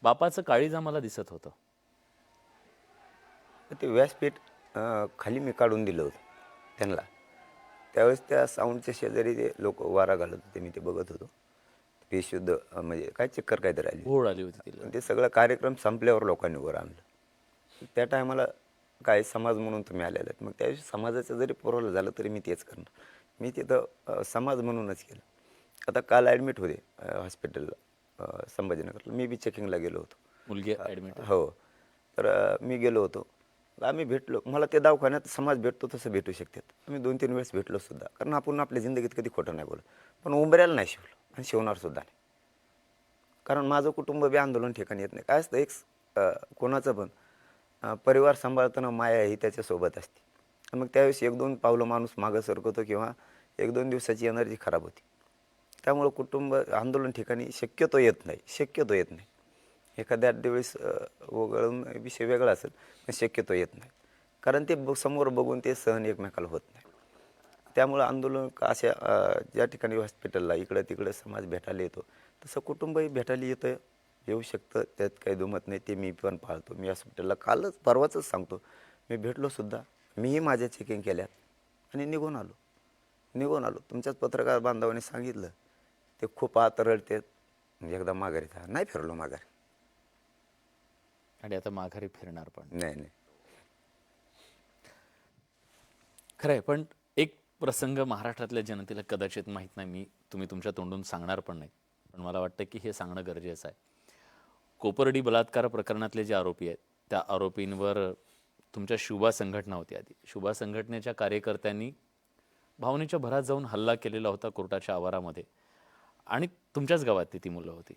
बापाचं काळीज आम्हाला दिसत होतं. तर ते व्यासपीठ खाली मी काढून दिलं होतं त्यांना. त्यावेळेस त्या साऊंडच्या शेजारी ते लोक वारा घालत होते, मी ते बघत होतो. ते शुद्ध म्हणजे काय चक्कर काहीतरी आली. भोळ आली होती तिला. आणि ते सगळं कार्यक्रम संपल्यावर लोकांनी वर आणलं. त्या टायमाला काय समाज म्हणून तुम्ही आलेले आहेत. मग त्याविषयी समाजाचं जरी पुरवलं झालं तरी मी तेच करणार. मी तिथं समाज म्हणूनच केलं. आता काल ॲडमिट होते हॉस्पिटलला संभाजीनगरला. मी बी चेकिंगला गेलो होतो. मुलगी ॲडमिट. हो, तर मी गेलो होतो. आम्ही भेटलो. मला ते दवाखान्यात समाज भेटतो तसं भेटू शकतात. आम्ही 2-3 वेळेस भेटलो सुद्धा. कारण आपण आपल्या जिंदगीत कधी खोटं नाही बोलत. पण उंबऱ्याला नाही शिवलं आणि शिवणार सुद्धा नाही. कारण माझं कुटुंब बी आंदोलन ठिकाणी येत नाही. काय असतं, एक कोणाचं पण परिवार सांभाळताना माया ही त्याच्यासोबत असते. मग त्यावेळेस 1-2 पावलं माणूस मागं सरकवतो किंवा 1-2 दिवसाची एनर्जी खराब होती. त्यामुळं कुटुंब आंदोलन ठिकाणी शक्यतो येत नाही. एखाद्या वेळेस वगळून विषय वेगळा असेल, पण शक्यतो येत नाही. कारण ते समोर बघून ते सहन एकमेकाला होत नाही. त्यामुळं आंदोलन अशा ज्या ठिकाणी हॉस्पिटलला इकडं तिकडं समाज भेटायला येतो, तसं कुटुंबही भेटायला येऊ शकतं. त्यात काही दुमत नाही. ते मी पण पाळतो. मी हॉस्पिटलला परवाच सांगतो, मी भेटलो सुद्धा. मीही माझ्या चेकिंग केल्यात आणि निघून आलो. तुमच्याच पत्रकार बांधवांनी सांगितलं, ते खूप आत रडते, म्हणजे एकदा माघारी जा. नाही फिरलो माघारी. आणि आता माघारी फिरणार पण नाही. खरं आहे. पण एक प्रसंग महाराष्ट्रातल्या जनतेला कदाचित माहीत नाही, तुम्ही तुमच्या तोंडून सांगणार पण नाही, पण मला वाटतं की हे सांगणं गरजेचं आहे. कोपर्डी बलात्कार प्रकरणातले जे आरोपी आहेत, त्या आरोपींवर तुमच्या शुभा संघटना होती आधी. शुभा संघटनेच्या कार्यकर्त्यांनी भावनेच्या भरात जाऊन हल्ला केलेला होता कोर्टाच्या आवारामध्ये, आणि तुमच्याच गावात ती मुलं होती.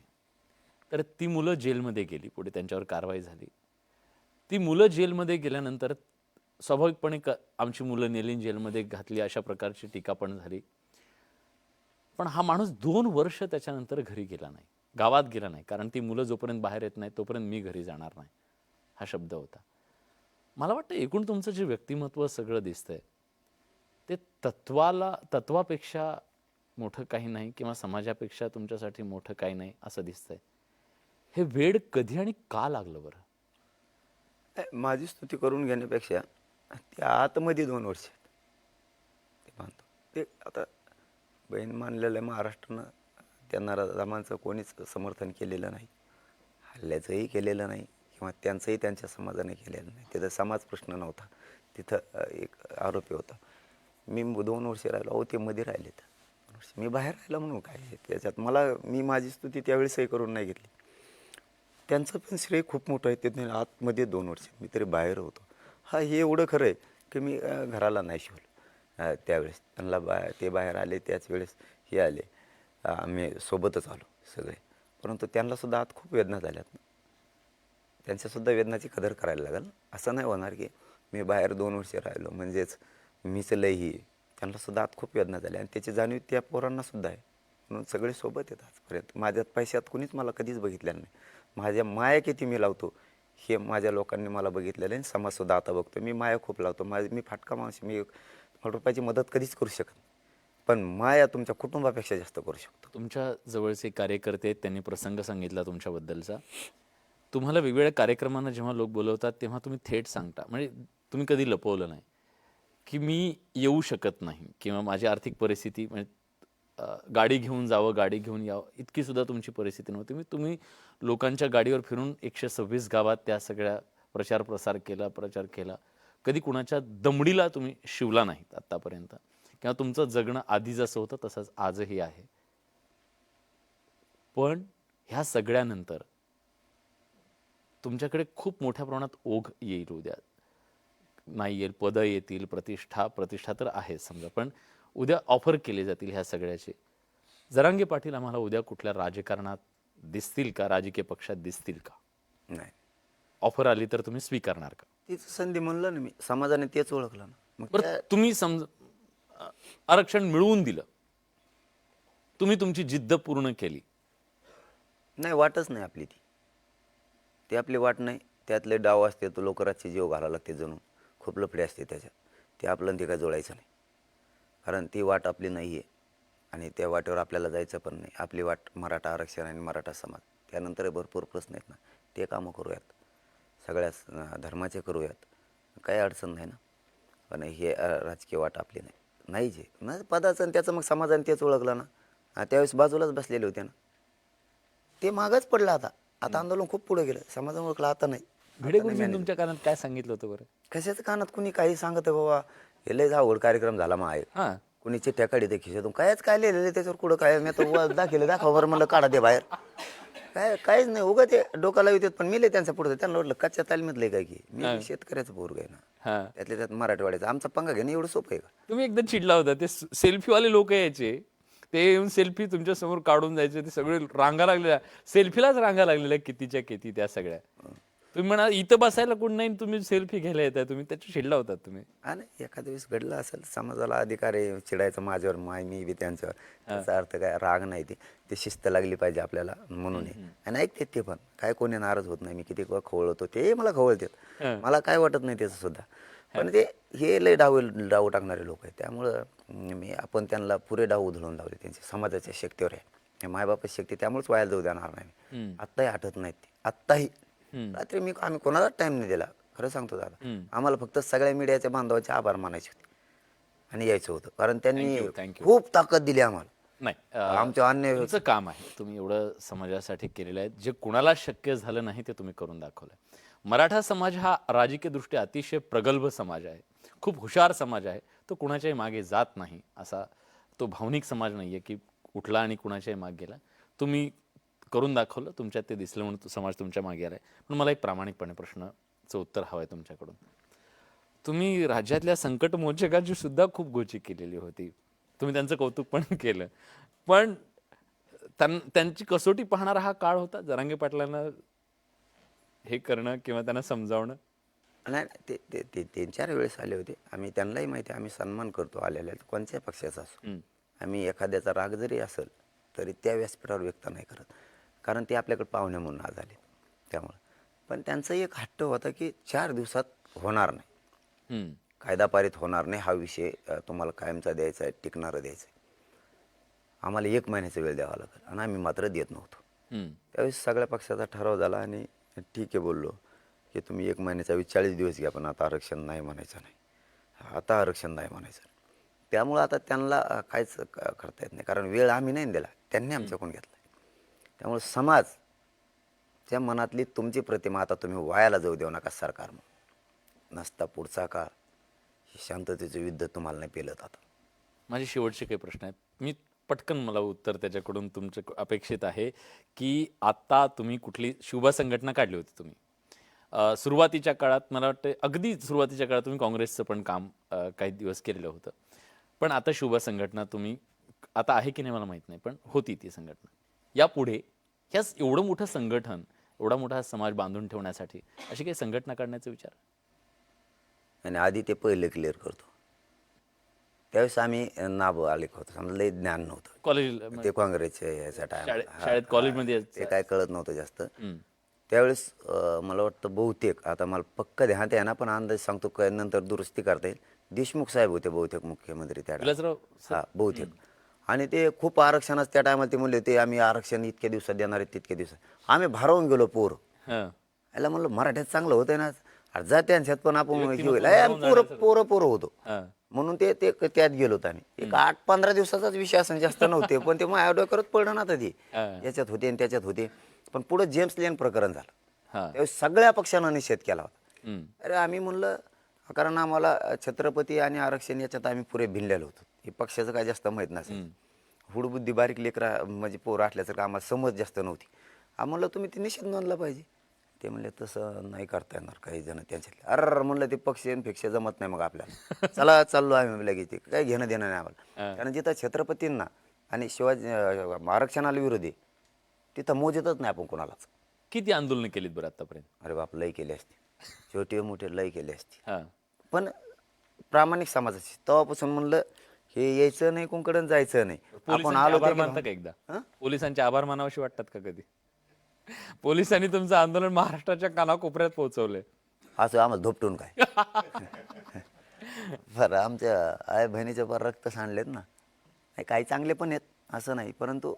तर ती मुलं जेलमध्ये गेली, पुढे त्यांच्यावर कारवाई झाली. ती मुलं जेलमध्ये गेल्यानंतर स्वाभाविकपणे आमची मुलं नेली जेलमध्ये घातली, अशा प्रकारची टीका पण झाली. पण हा माणूस 2 वर्ष त्याच्यानंतर घरी गेला नाही, गावात गेला नाही, कारण ती मुलं जोपर्यंत बाहेर येत नाही तोपर्यंत मी घरी जाणार नाही, हा शब्द होता. मला वाटतं एकूण तुमचं जे व्यक्तिमत्व सगळं दिसतंय ते तत्वापेक्षा मोठं काही नाही किंवा समाजापेक्षा तुमच्यासाठी मोठं काही नाही असं दिसतंय. हे वेड कधी आणि का लागलं बरं? माझी स्तुती करून घेण्यापेक्षा ते आतमध्ये 2 वर्ष आहेत. ते मानतो ते आता बहीण मानलेलं आहे. महाराष्ट्रानं त्यांना रामांचं कोणीच समर्थन केलेलं नाही, हल्ल्याचंही केलेलं नाही किंवा त्यांचंही त्यांच्या समाजाने केलेलं नाही. तिथं समाज प्रश्न नव्हता, तिथं एक आरोपी होता. मी 2 वर्ष राहिलो. अहो ते मध्ये राहिलेत 2 वर्ष, मी बाहेर राहिलो म्हणून काय आहे त्याच्यात. मी माझी स्तुती त्यावेळेसही करून नाही घेतली. त्यांचं पण श्रेय खूप मोठं आहे. ते आतमध्ये 2 वर्ष मी तरी बाहेर होतो. हा हे एवढं खरं आहे की मी घराला नाही शिवलं त्यावेळेस. त्यांना ते बाहेर आले त्याच वेळेस हे आले, आम्ही सोबतच आलो सगळे. परंतु त्यांनासुद्धा आत खूप वेदना झाल्यात ना. त्यांच्यासुद्धा वेदनाची कदर करायला लागेल. असं नाही होणार की मी बाहेर 2 वर्ष राहिलो म्हणजेच मीच लय ही. त्यांनासुद्धा आत खूप वेदना झाल्या आणि त्याची जाणीव त्या पोरांनासुद्धा आहे. म्हणून सगळे सोबत आहेत आजपर्यंत. माझ्यात पैशात कुणीच मला कधीच बघितलेलं नाही. माझ्या माया किती मी लावतो हे माझ्या लोकांनी मला बघितलेलं आहे. समाजसुद्धा आता बघतो मी माया खूप लावतो. मी फाटका माणूस, मी ₹1 मदत कधीच करू शकत नाही, पण माया तुमच्या कुटुंबापेक्षा जास्त करू शकतो. तुमच्या जवळचे कार्यकर्ते आहेत, त्यांनी प्रसंग सांगितला तुमच्याबद्दलचा. तुम्हाला वेगवेगळ्या कार्यक्रमांना जेव्हा लोक बोलवतात तेव्हा तुम्ही थेट सांगता, म्हणजे तुम्ही कधी लपवलं नाही की मी येऊ शकत नाही किंवा माझी आर्थिक परिस्थिती म्हणजे गाडी घेऊन जावं, गाडी घेऊन यावं इतकी सुद्धा तुमची परिस्थिती नव्हती. तुम्ही लोकांच्या गाडीवर फिरून 126 गावात त्या सगळ्या प्रचार केला. कधी कुणाच्या दमडीला तुम्ही शिवला नाहीत आत्तापर्यंत किंवा तुमचं जगणं आधी जसं होतं तसंच आजही आहे. पण ह्या सगळ्यानंतर तुमच्याकडे खूप मोठ्या प्रमाणात ओघ येईल उद्या. नाही येईल, पदं येतील, प्रतिष्ठा तर आहे समजा, पण उद्या ऑफर केले जातील ह्या सगळ्याचे. जरांगे पाटील आम्हाला उद्या कुठल्या राजकारणात दिसतील का, राजकीय पक्षात दिसतील का? नाही, ऑफर आली तर तुम्ही स्वीकारणार का? तीच संधी म्हणलं ना मी, समाजाने तेच ओळखलं ना. मग बरं, तुम्ही आरक्षण मिळवून दिलं, तुम्ही तुमची जिद्द पूर्ण केली, नाही वाटच नाही आपली ती आपली वाट नाही. त्यातले डाव असते तो लोकराचे जीव घालावं लागते, जणू खूप लफडे असते त्याच्यात. ते आपलं ते काय जोडायचं नाही, कारण ती वाट आपली नाही आहे आणि त्या वाटेवर आपल्याला जायचं पण नाही. आपली वाट मराठा आरक्षण आणि मराठा समाज. त्यानंतर भरपूर प्रश्न आहेत ना, ते कामं करूयात, सगळ्याच धर्माचे करूयात, काही अडचण नाही ना. पण हे राजकीय वाट आपली नाही जे ना पदाचं आणि त्याचं. मग समाजाने तेच ओळखलं ना. त्यावेळेस बाजूलाच बसलेले होते ना, ते मागच पडलं. आता आंदोलन खूप पुढे गेलं, समाजाने ओळखलं. आता नाही. भिडे गुरुजींनी तुमच्या कानात काय सांगितलं होतं बरं? कशाचं कानात कुणी काही सांगत बाबा हे लय आवड कार्यक्रम झाला मग आहे, हां, कुणी चिठ्ठ्या काढी ते खिशातून काय लिहिलेलं त्याच्यावर कुठं काय. मी तर दाखव बरं म्हणलं, काढा ते बाहेर. काहीच नाही, उगा ते डोकाला येतात. पण मी त्यांच्या पुढे त्यांना वाटलं कच्च्या तालमीतलं काय की मी शेतकऱ्याचं पोरग आहे ना, हां. त्यातल्या त्यात मराठवाड्याचं. आमचा पंगा घेणं एवढं सोपं आहे का? तुम्ही एकदा चिडला होता. ते सेल्फीवाले लोक यायचे, ते येऊन सेल्फी तुमच्या समोर काढून जायचे. ते सगळे रांगा लागलेल्या, सेल्फीलाच रांगा लागलेल्या कितीच्या किती त्या सगळ्या. तुम्ही म्हणा इथं बसायला कोण नाही, तुम्ही सेल्फी घ्यायला येताय, तुम्ही त्याच्या चिडला होतात तुम्ही. नाही, एखाद्या वेळेस घडलं असेल, समाजाला अधिकार आहे चिडायचं माझ्यावर, मी बी त्यांच्यावर. त्याचा अर्थ काय राग नाही, ते शिस्त लागली पाहिजे आपल्याला म्हणून आहे. आणि ऐकतात ते पण, काय कोणी नाराज होत नाही. मी किती खवळतो ते मला खवळतात, मला काय वाटत नाही त्याचं सुद्धा. पण ते हे लय डाव टाकणारे लोक आहेत. त्यामुळं आपण त्यांना पुरे डाव उधळून लावले. त्यांच्या समाजाच्या शक्तीवर आहे, मायबापाची शक्ती, त्यामुळेच वाया जाऊ देणार नाही. आत्ताही हटत नाहीत ते, आत्ताही. रात्री आम्ही कोणालाच टाइम नाही दिला, खरं सांगतो दादा. आम्हाला फक्त सगळ्या मीडियाच्या बांधवाचे आभार मानायचे होते आणि यायचं होतं, कारण त्यांनी Thank you. खूप ताकद दिली आम्हाला. नाही, आमच्या अन्य तुमचं काम आहे, तुम्ही एवढं समाजासाठी केलेलं आहे. जे कुणाला शक्य झालं नाही ते तुम्ही करून दाखवलंय. मराठा समाज हा राजकीय दृष्ट्या अतिशय प्रगल्भ समाज आहे, खूप हुशार समाज आहे. तो कुणाच्याही मागे जात नाही, असा तो भावनिक समाज नाहीये की उठला आणि कुणाच्याही मागे गेला. तुम्ही करून दाखवलं, तुमच्यात ते दिसलं म्हणून तो समाज तुमच्या मागे आलाय. पण मला एक प्रामाणिकपणे प्रश्नाचं उत्तर हवं आहे तुमच्याकडून. तुम्ही राज्यातल्या संकटमोचकांची सुद्धा खूप गोची केलेली होती, तुम्ही त्यांचं कौतुक पण केलं, पण त्यांची कसोटी पाहणारा हा काळ होता. जरांगे पाटलांना हे करणं किंवा त्यांना समजावणं. नाही, ते 3-4 वेळेस आले होते. आम्ही त्यांनाही माहिती आहे, आम्ही सन्मान करतो आलेल्या कोणत्याही पक्षाचा असो. आम्ही एखाद्याचा राग जरी असेल तरी त्या व्यासपीठावर व्यक्त नाही करत, कारण ते आपल्याकडे पाहुणे म्हणून आज आले. त्यामुळं पण त्यांचा एक हट्ट होता की 4 दिवसात होणार नाही, हम्म. कायदा पारित होणार नाही, हा विषय तुम्हाला कायमचा द्यायचा आहे, टिकणारा द्यायचा आहे, आम्हाला 1 महिन्याचा वेळ द्यावा लागेल. आणि आम्ही मात्र देत नव्हतो. हम्म. त्यावेळेस सगळ्या पक्षाचा ठराव झाला आणि ठीक आहे बोललो की तुम्ही 1 महिन्याचा 40 दिवस घ्या, पण आता आरक्षण नाही म्हणायचं नाही, आता आरक्षण नाही म्हणायचं. त्यामुळं आता त्यांना काहीच करता येत नाही, कारण वेळ आम्ही नाही दिला, त्यांनी आमच्याकडून घेतला. त्यामुळे समाजच्या मनातली तुमची प्रतिमा आता तुम्ही वायाला जाऊ देऊ नका सरकार. नसता पुढचा काळ हे शांततेचं युद्ध तुम्हाला नाही पेलत. आता माझे शेवटचे काही प्रश्न आहेत, मी पटकन मला उत्तर त्याच्याकडून तुमचे अपेक्षित आहे की आता तुम्ही कुठली शुभ संघटना काढली होती तुम्ही सुरुवातीच्या काळात, मला वाटतं अगदी सुरुवातीच्या काळात तुम्ही काँग्रेसचं पण काम काही दिवस केलेलं होतं, पण आता शुभ संघटना तुम्ही आता आहे की नाही मला माहीत नाही, पण होती ती संघटना. यापुढे ह्याच एवढं मोठं संघटन, एवढा मोठा समाज बांधून ठेवण्यासाठी अशी काही संघटना काढण्याचा विचार? आणि आधी ते पहिलं क्लिअर करतो. त्यावेळेस आम्ही नाव आले होतो, समजा लई ज्ञान नव्हतं कॉलेज ते काँग्रेसच्या ह्याच्या शाळेत कॉलेजमध्ये ते काय कळत नव्हतं जास्त. त्यावेळेस मला वाटतं बहुतेक, आता मला पक्क ध्यानात आहे ना, पण अंदाज सांगतो काय नंतर दुरुस्ती करता येईल, देशमुख साहेब होते बहुतेक मुख्यमंत्री त्या विलासराव हा बहुतेक. आणि ते खूप आरक्षणाचं त्या टायमाला ते म्हणले होते आम्ही आरक्षण इतक्या दिवसात देणार आहे, तितक्या दिवसात. आम्ही भारावून गेलो पोर. हां. याला म्हणलं मराठ्यात चांगलं होतं ना, अरे जा त्यांच्यात पण आपण हे व्यक्तिमत्व होईल. भारावून पोरं पोरं होतो. हां. म्हणून ते ते त्यात गेलो होतो आम्ही. एक 8-15 दिवसाचाच विषय असं जास्त नव्हते, पण ते माझ्या डोक्यावर पडलं ना ते हां. याच्यात होते आणि त्याच्यात होते. पण पुढे जेम्स लेन प्रकरण झालं, हां. त्यावेळेस सगळ्या पक्षांना निषेध केला होता. हम्म. अरे आम्ही म्हणलं, कारण आम्हाला छत्रपती आणि आरक्षण याच्यात आम्ही पुरे भिनलेलो होतो, हे पक्षाचं काय जास्त माहीत नसेल. हुडबुद्धी बारीक लेकरा म्हणजे पोरं असल्याचं आम्हाला समज जास्त नव्हती. म्हणलं तुम्ही ते निषेध नोंदला पाहिजे. ते म्हणले तसं नाही करता येणार, काही जण त्यांच्यातले. अरे म्हणलं ते पक्ष पेक्षा जमत नाही मग आपल्याला, चला चाललो आम्ही लगेच, ते काही घेणं देणं नाही आम्हाला. कारण जिथं छत्रपतींना आणि शिवाजी आरक्षणाला विरोधी तिथं मोजतच नाही आपण कोणालाच. किती आंदोलनं केलीत बरं आतापर्यंत? अरे बाप लय केली असते, छोटे मोठे लय केले असते, हां. पण प्रामाणिक समाजाची. तेव्हापासून म्हणलं हे यायचं नाही कोणकडे जायचं नाही, आपण पोलिसांचे आलो आभार ते मानता का एकदा? हं? पोलिसांचे आभार मानावशी वाटतात का कधी? पोलिसांनी तुमचं आंदोलन महाराष्ट्राच्या कानाकोपऱ्यात पोहोचवलंय. असं आम्हाला धोपटून काय. बरं आमच्या आई बहिणीचे पर रक्त सांडलेत ना, नाही काही चांगले पण आहेत असं नाही, परंतु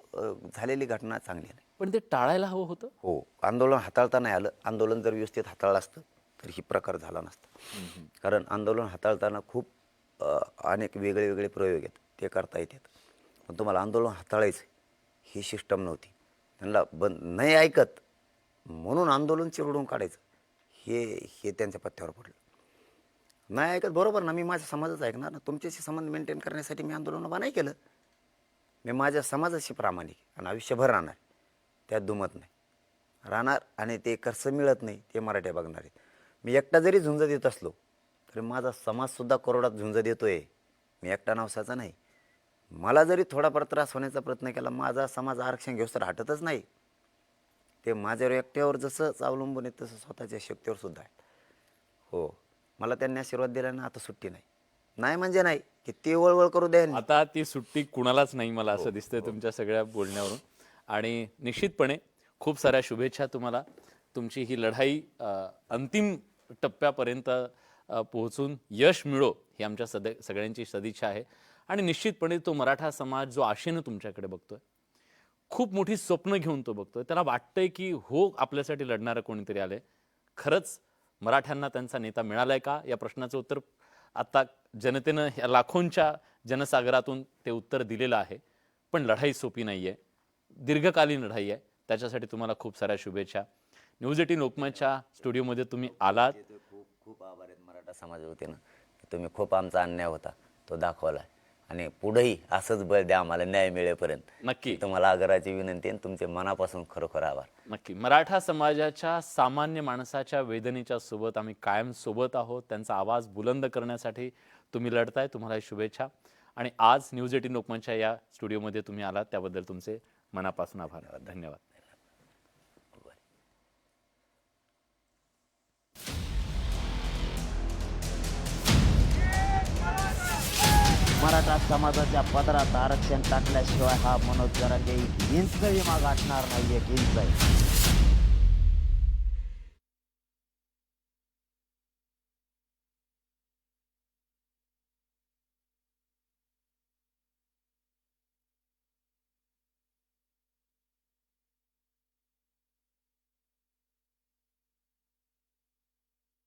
झालेली घटना चांगली नाही. पण ते टाळायला हवं होतं. हो, आंदोलन हाताळता नाही आलं. आंदोलन जर व्यवस्थित हाताळलं असतं तर ही प्रकार झाला नसता. कारण आंदोलन हाताळताना खूप अनेक वेगळे वेगळे प्रयोग आहेत, ते करता येतात. पण तुम्हाला आंदोलन हाताळायचं ही सिस्टम नव्हती. त्यांना नाही ऐकत म्हणून आंदोलन चिरडून काढायचं हे त्यांच्या पथ्यावर पडलं. नाही ऐकत बरोबर ना, मी माझ्या समाजाचं ऐकणार ना. तुमच्याशी संबंध मेंटेन करण्यासाठी मी आंदोलन उभा नाही केलं. मी माझ्या समाजाशी प्रामाणिक आणि आयुष्यभर राहणार, त्यात दुमत नाही राहणार. आणि ते कसं मिळत नाही ते मराठ्या बघणार आहेत. मी एकटा जरी झुंज देत असलो तरी माझा समाजसुद्धा करोडात झुंज देतोय. मी एकटा नवसाचा नाही. मला जरी थोडाफार त्रास होण्याचा प्रयत्न केला, माझा समाज आरक्षण घेऊस तर हटतच नाही. ते माझ्यावर एकट्यावर जसं अवलंबून आहे तसं स्वतःच्या शक्तीवर सुद्धा आहे. हो, मला त्यांनी आशीर्वाद दिला ना, आता सुट्टी नाही. नाही म्हणजे नाही की ते वळवळ करू द्या. आता ती सुट्टी कुणालाच नाही, मला असं दिसतंय तुमच्या सगळ्या बोलण्यावरून. आणि निश्चितपणे खूप साऱ्या शुभेच्छा तुम्हाला. तुमची ही लढाई अंतिम टप्प्यापर्यंत पोहोचून यश मिळो ही आमच्या सगळ्यांची सदिच्छा आहे. आणि निश्चितपणे तो मराठा समाज जो आशेनं तुमच्याकडे बघतोय, खूप मोठी स्वप्न घेऊन तो बघतोय, त्याला वाटतंय की हो आपल्यासाठी लढणारं कोणीतरी आलंय. खरंच मराठ्यांना त्यांचा नेता मिळालाय का या प्रश्नाचं उत्तर आता जनतेनं या लाखोंच्या जनसागरातून ते उत्तर दिलेलं आहे. पण लढाई सोपी नाही आहे, दीर्घकालीन लढाई आहे. त्याच्यासाठी तुम्हाला खूप साऱ्या शुभेच्छा. न्यूज 18 लोकमतच्या स्टुडिओमध्ये तुम्ही आलात. खूप खूप आभार आहेत मराठा समाजावतीनं. तुम्ही खूप आमचा अन्याय होता तो दाखवला आणि पुढेही असंच बळ द्या आम्हाला न्याय मिळेपर्यंत. नक्की तुम्हाला आग्रहाची विनंती आणि तुमचे मनापासून खरोखर आभार. नक्की. मराठा समाजाच्या सामान्य माणसाच्या वेदनेच्या सोबत आम्ही कायम सोबत आहोत. त्यांचा आवाज बुलंद करण्यासाठी तुम्ही लढताय. तुम्हाला शुभेच्छा. आणि आज न्यूज 18 लोकमतच्या या स्टुडिओमध्ये तुम्ही आलात त्याबद्दल तुमचे मनापासून आभार. धन्यवाद. मराठा समाजाच्या पदरात आरक्षण टाकल्याशिवाय हा मनोज जरांगे इंचही माग हटणार नाही, एक इंच.